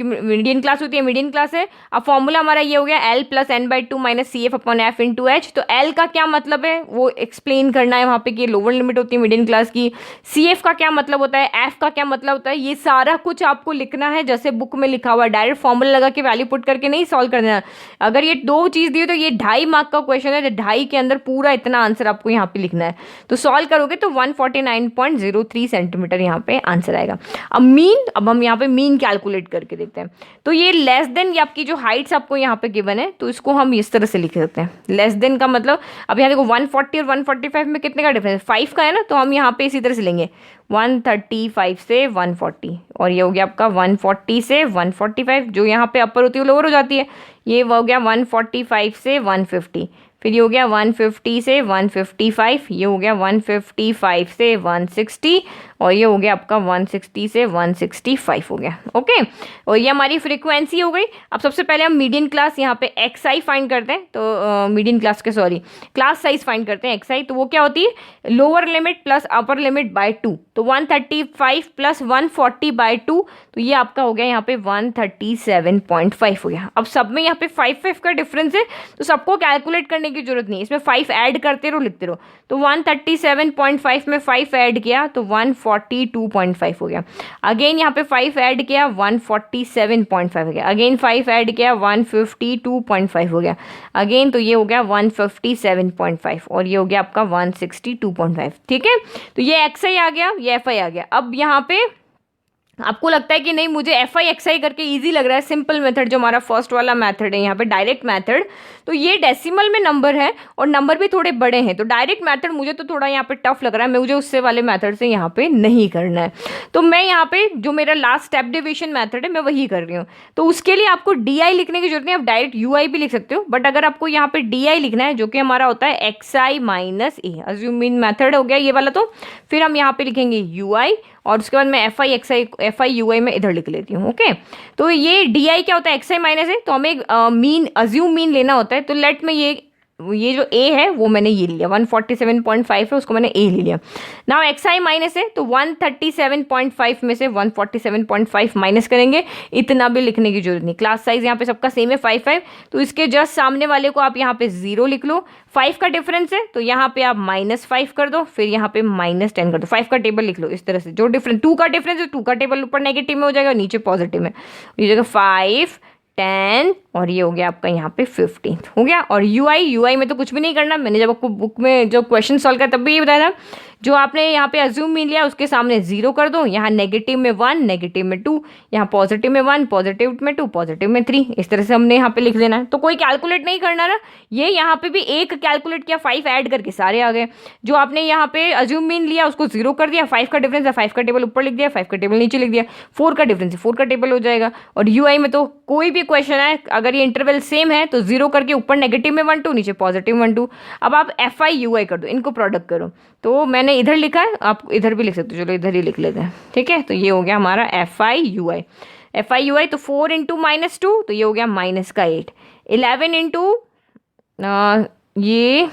A: मीडियन क्लास होती है, मीडियन क्लास है। अब फॉर्मूला हमारा ये हो गया L + n/2 - CF/F × H। तो L का क्या मतलब है वो एक्सप्लेन करना है वहाँ पे कि लोअर लिमिट होती है मीडियन क्लास की, CF का क्या मतलब होता है, F का क्या मतलब होता है, ये सारा कुछ आपको लिखना है जैसे बुक में लिखा हुआ है, डायरेक्ट फॉर्मूला लगा के वैल्यू पुट करके नहीं सॉल्व कर देना। अगर ये 2 चीज़ दी तो ये 2.5 मार्क का क्वेश्चन है, 2.5 के अंदर पूरा इतना आंसर आपको यहाँ पे लिखना है, तो सॉल्व करोगे तो 149.03 सेंटीमीटर यहाँ पे आंसर आएगा। अब हम यहाँ पे मीन कैलकुलेट करके देखते हैं। तो ये लेस देन ये आपकी जो हाइट्स आपको यहाँ पे गिवन है, तो इसको हम इस तरह से लिख सकते हैं। लेस देन का मतलब अब यहाँ देखो 140 और 145 में कितने का डिफरेंस, 5 का है ना, तो हम यहाँ पे इसी तरह से लेंगे 135 से 140, और ये हो गया आपका 140 से 145, जो यहाँ पे अपर होती है वो लोअर हो जाती है, ये हो गया 145 से 150, फिर ये हो गया 150 से 155, ये हो गया 155 से 160, और ये हो गया आपका 160 से 165 हो गया। ओके, और ये हमारी फ्रीक्वेंसी हो गई। अब सबसे पहले हम मीडियन क्लास यहाँ पे एक्स आई फाइंड करते हैं। तो मीडियन क्लास के सॉरी क्लास साइज फाइंड करते हैं एक्स आई। तो वो क्या होती है, lower limit plus upper limit by 2। तो 135 प्लस 140 बाय 2, तो ये आपका हो गया यहाँ पे 137.5 हो गया। अब सब में यहाँ पे 5 का डिफरेंस है, तो सबको कैलकुलेट करने की जरूरत नहीं, इसमें 5 ऐड करते रहो, लिखते रहो। तो 137.5 में 5 ऐड किया तो 142.5 हो गया। अगेन यहाँ पे 5 ऐड किया 147.5 हो गया। अगेन 5 ऐड किया 152.5 हो गया। अगेन तो ये हो गया 157.5 और ये हो गया आपका 162.5। ठीक है, तो ये एक्स आई आ गया, ये एफ आई आ गया। अब यहाँ पे आपको लगता है कि नहीं मुझे एफ आई एक्स आई करके ईजी लग रहा है, सिंपल मेथड जो हमारा फर्स्ट वाला मेथड है यहाँ पे डायरेक्ट मेथड, तो ये डेसिमल में नंबर है और नंबर भी थोड़े बड़े हैं, तो डायरेक्ट मेथड मुझे तो थोड़ा यहाँ पे टफ लग रहा है, मुझे उससे वाले मेथड से यहाँ पे नहीं करना है। तो मैं यहाँ पे जो मेरा लास्ट स्टेप डिविजन मेथड है मैं वही कर रही हूँ। तो उसके लिए आपको डी आई लिखने की जरूरत नहीं, आप डायरेक्ट यू आई भी लिख सकते हो, बट अगर आपको यहाँ पे डी आई लिखना है जो कि हमारा होता है एक्स आई माइनस ए, अज्यूमिंग मेथड हो गया ये वाला, तो फिर हम यहाँ पे लिखेंगे यू आई और उसके बाद मैं F I X I F I U I में इधर लिख लेती हूँ। ओके, तो ये डी आई क्या होता है, एक्स आई माइनस है, तो हमें मीन अज्यूम मीन लेना होता है। तो लेट में ये जो ए है वो मैंने ये लिया 147.5 है, उसको मैंने ए ले लिया। नाउ एक्स आई माइनस है तो 137.5 में से 147.5 माइनस करेंगे, इतना भी लिखने की जरूरत नहीं। क्लास साइज यहाँ पे सबका सेम है 5, तो इसके जस्ट सामने वाले को आप यहाँ पे 0 लिख लो। 5 का डिफरेंस है तो यहाँ पे आप -5 कर दो, फिर यहाँ पे -10 कर दो। 5 का टेबल लिख लो इस तरह से, जो डिफरेंस 2 का डिफरेंस है 2 का टेबल ऊपर नेगेटिव में हो जाएगा, नीचे पॉजिटिव में, ये जगह 5 10 और ये हो गया आपका यहाँ पे 15 हो गया। और यू आई में तो कुछ भी नहीं करना, मैंने जब आपको बुक में जो क्वेश्चन सॉल्व किया तब भी ये बताया था, जो आपने यहाँ पे अज्यूम मीन लिया उसके सामने 0 कर दो, यहाँ नेगेटिव में 1 नेगेटिव में 2, यहाँ पॉजिटिव में 1 पॉजिटिव में 2 पॉजिटिव में 3, इस तरह से हमने यहाँ पे लिख लेना है। तो कोई कैलकुलेट नहीं करना ना, ये यहाँ पे भी एक कैलकुलेट किया 5 ऐड करके सारे आ गए। जो आपने यहाँ पे अज्यूम मीन लिया उसको 0 कर दिया, 5 का डिफरेंस है 5 का टेबल ऊपर लिख दिया, 5 का टेबल नीचे लिख दिया, 4 का डिफरेंस है 4 का टेबल हो जाएगा। और यू आई में तो कोई भी क्वेश्चन है अगर ये इंटरवल सेम है तो 0 करके ऊपर नेगेटिव में 1 2 नीचे पॉजिटिव 1 2। अब आप एफ आई यू आई कर दो, इनको प्रोडक्ट करो। तो मैंने इधर लिखा है, आप इधर भी लिख सकते हो, चलो इधर ही लिख लेते हैं। ठीक है, तो ये हो गया हमारा F I U I. F I U I तो 4 इंटू -2 तो ये हो गया -8। 11 इंटू ये,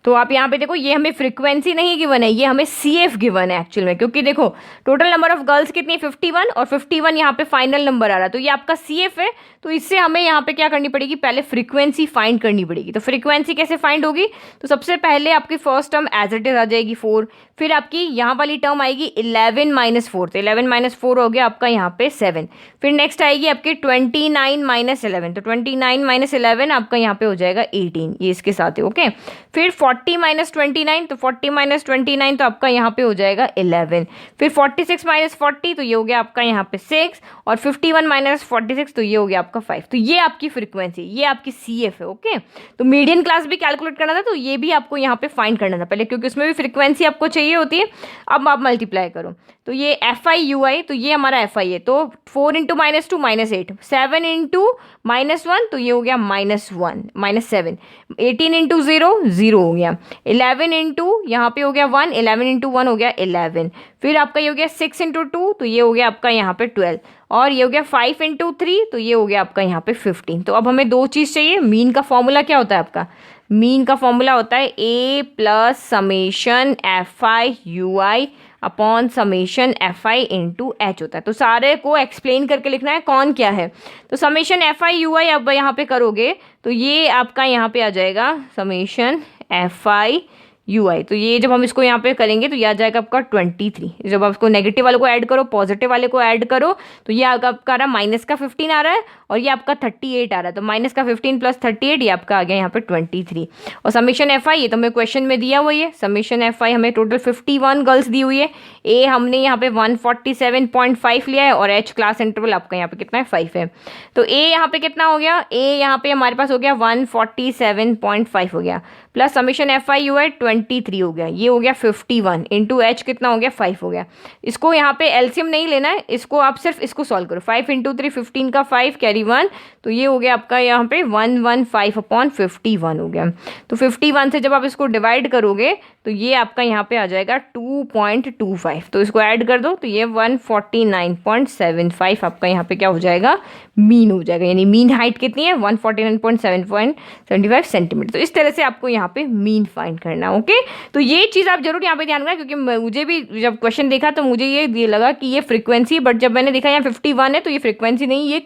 A: तो आप यहाँ पे देखो ये हमें फ्रीक्वेंसी नहीं गिवन है, ये हमें CF गिवन है एक्चुअल में, क्योंकि देखो टोटल नंबर ऑफ गर्ल्स कितनी 51 और 51 यहाँ पे फाइनल नंबर आ रहा है, तो ये आपका CF है। तो इससे हमें यहाँ पे क्या करनी पड़ेगी, पहले फ्रीक्वेंसी फाइंड करनी पड़ेगी। तो फ्रीक्वेंसी कैसे फाइंड होगी, तो सबसे पहले आपकी first term as it is आ जाएगी 4, फिर आपकी यहाँ वाली टर्म आएगी 11 - 4, तो 11 - 4 हो गया आपका यहाँ पे 7। फिर नेक्स्ट आएगी आपकी 29 - 11, तो 29 - 11 आपका यहाँ पे हो जाएगा 18, ये इसके साथ है। ओके, फिर 40 - 29, तो 40 - 29 तो आपका यहाँ पे हो जाएगा 11। फिर 46 - 40 तो ये हो गया आपका यहाँ पे 6, और 51 - 46 तो ये हो गया आपका 5। तो ये आपकी फ्रीक्वेंसी, ये आपकी CF है। ओके, तो मीडियन क्लास भी कैलकुलेट करना था, तो ये भी आपको यहाँ पे फाइंड करना था पहले, क्योंकि उसमें भी फ्रीक्वेंसी आपको चाहिए होती है। अब आप मल्टीप्लाई करो, तो ये एफ आई यू आई, तो ये हमारा एफ आई है, तो 4 इंटू -2 -8, 7 इंटू -1 तो ये हो गया -7, 18 इंटू 0 0 हो गया, 11 इंटू यहाँ पे हो गया 1, 11 इंटू 1 हो गया 11, फिर आपका ये हो गया 6 इंटू 2 तो ये हो गया आपका यहाँ पे 12, और ये हो गया 5 इंटू 3 तो ये हो गया आपका यहाँ पे 15। तो अब हमें दो चीज़ चाहिए। मीन का फॉर्मूला क्या होता है आपका, मीन का फॉर्मूला होता है A plus summation F I U I upon summation F I into H होता है। तो सारे को एक्सप्लेन करके लिखना है कौन क्या है। तो समेशन एफ आई यू आई अब यहाँ पे करोगे तो ये आपका यहाँ पे आ जाएगा summation F I U I. तो ये जब हम इसको यहाँ पे करेंगे तो ये आ जाएगा आपका 23। जब आप इसको नेगेटिव वाले को ऐड करो पॉजिटिव वाले को ऐड करो तो ये आपका आ रहा माइनस का 15 आ रहा है और ये आपका 38 आ रहा है। तो माइनस का 15 प्लस 38 ये आपका आ गया यहाँ पे 23। और समेशन एफ आई ये तो हमें क्वेश्चन में दिया हुआ है। समेशन एफ आई हमें टोटल 51 गर्ल्स दी हुई है। ए हमने यहाँ पे 147.5 लिया है और एच क्लास इंटरवल आपका यहाँ पे कितना है 5 है। तो ए यहाँ पे कितना हो गया, ए यहाँ पे हमारे पास हो गया 147.5 हो गया plus summation F I you है 23 हो गया, ये हो गया 51 इंटू एच कितना हो गया 5 हो गया। इसको यहाँ पे एलसीएम नहीं लेना है, इसको आप सिर्फ इसको सॉल्व करो। 5 इंटू 3 15 का 5 कैरी 1 तो ये हो गया आपका यहाँ पे 115/51 हो गया। तो 51 से जब आप इसको डिवाइड करोगे तो ये आपका यहाँ पे आ जाएगा 2.25, तो इसको ऐड कर दो तो ये 149.75 आपका यहाँ पे क्या हो जाएगा, मीन हो जाएगा। यानी मीन हाइट कितनी है, 149.75 सेंटीमीटर। तो इस तरह से आपको यहाँ पे मीन फाइंड करना है। ओके, तो ये चीज़ आप जरूर यहाँ पे ध्यान रखना, क्योंकि मुझे भी जब क्वेश्चन देखा तो मुझे ये लगा कि ये फ्रीक्वेंसी, बट जब मैंने देखा यहाँ 51 है तो ये फ्रीक्वेंसी नहीं, ये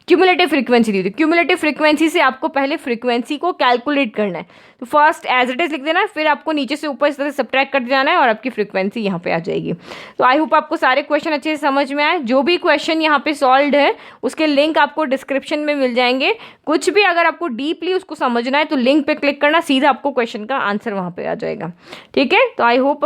A: क्यूमुलेटिव फ्रीक्वेंसी दी थी। क्यूमुलेटिव फ्रीक्वेंसी से आपको पहले फ्रीक्वेंसी को कैलकुलेट करना है, तो फर्स्ट एज इट इज लिख देना, फिर आपको नीचे से ऊपर इस तरह से सब्ट्रैक्ट करते जाना है और आपकी फ्रीक्वेंसी यहाँ पे आ जाएगी। तो आई होप आपको सारे क्वेश्चन अच्छे से समझ में आए। जो भी क्वेश्चन यहाँ पे सॉल्व है उसके लिंक आपको डिस्क्रिप्शन में मिल जाएंगे। कुछ भी अगर आपको डीपली उसको समझना है तो लिंक पे क्लिक करना, सीधा आपको क्वेश्चन का आंसर वहाँ पे आ जाएगा। ठीक है, तो आई होप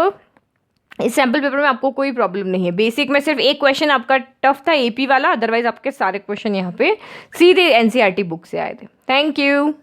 A: इस सैम्पल पेपर में आपको कोई प्रॉब्लम नहीं है। बेसिक में सिर्फ एक क्वेश्चन आपका टफ था एपी वाला, अदरवाइज आपके सारे क्वेश्चन यहाँ पे सीधे एनसीईआरटी बुक से आए थे। Thank you.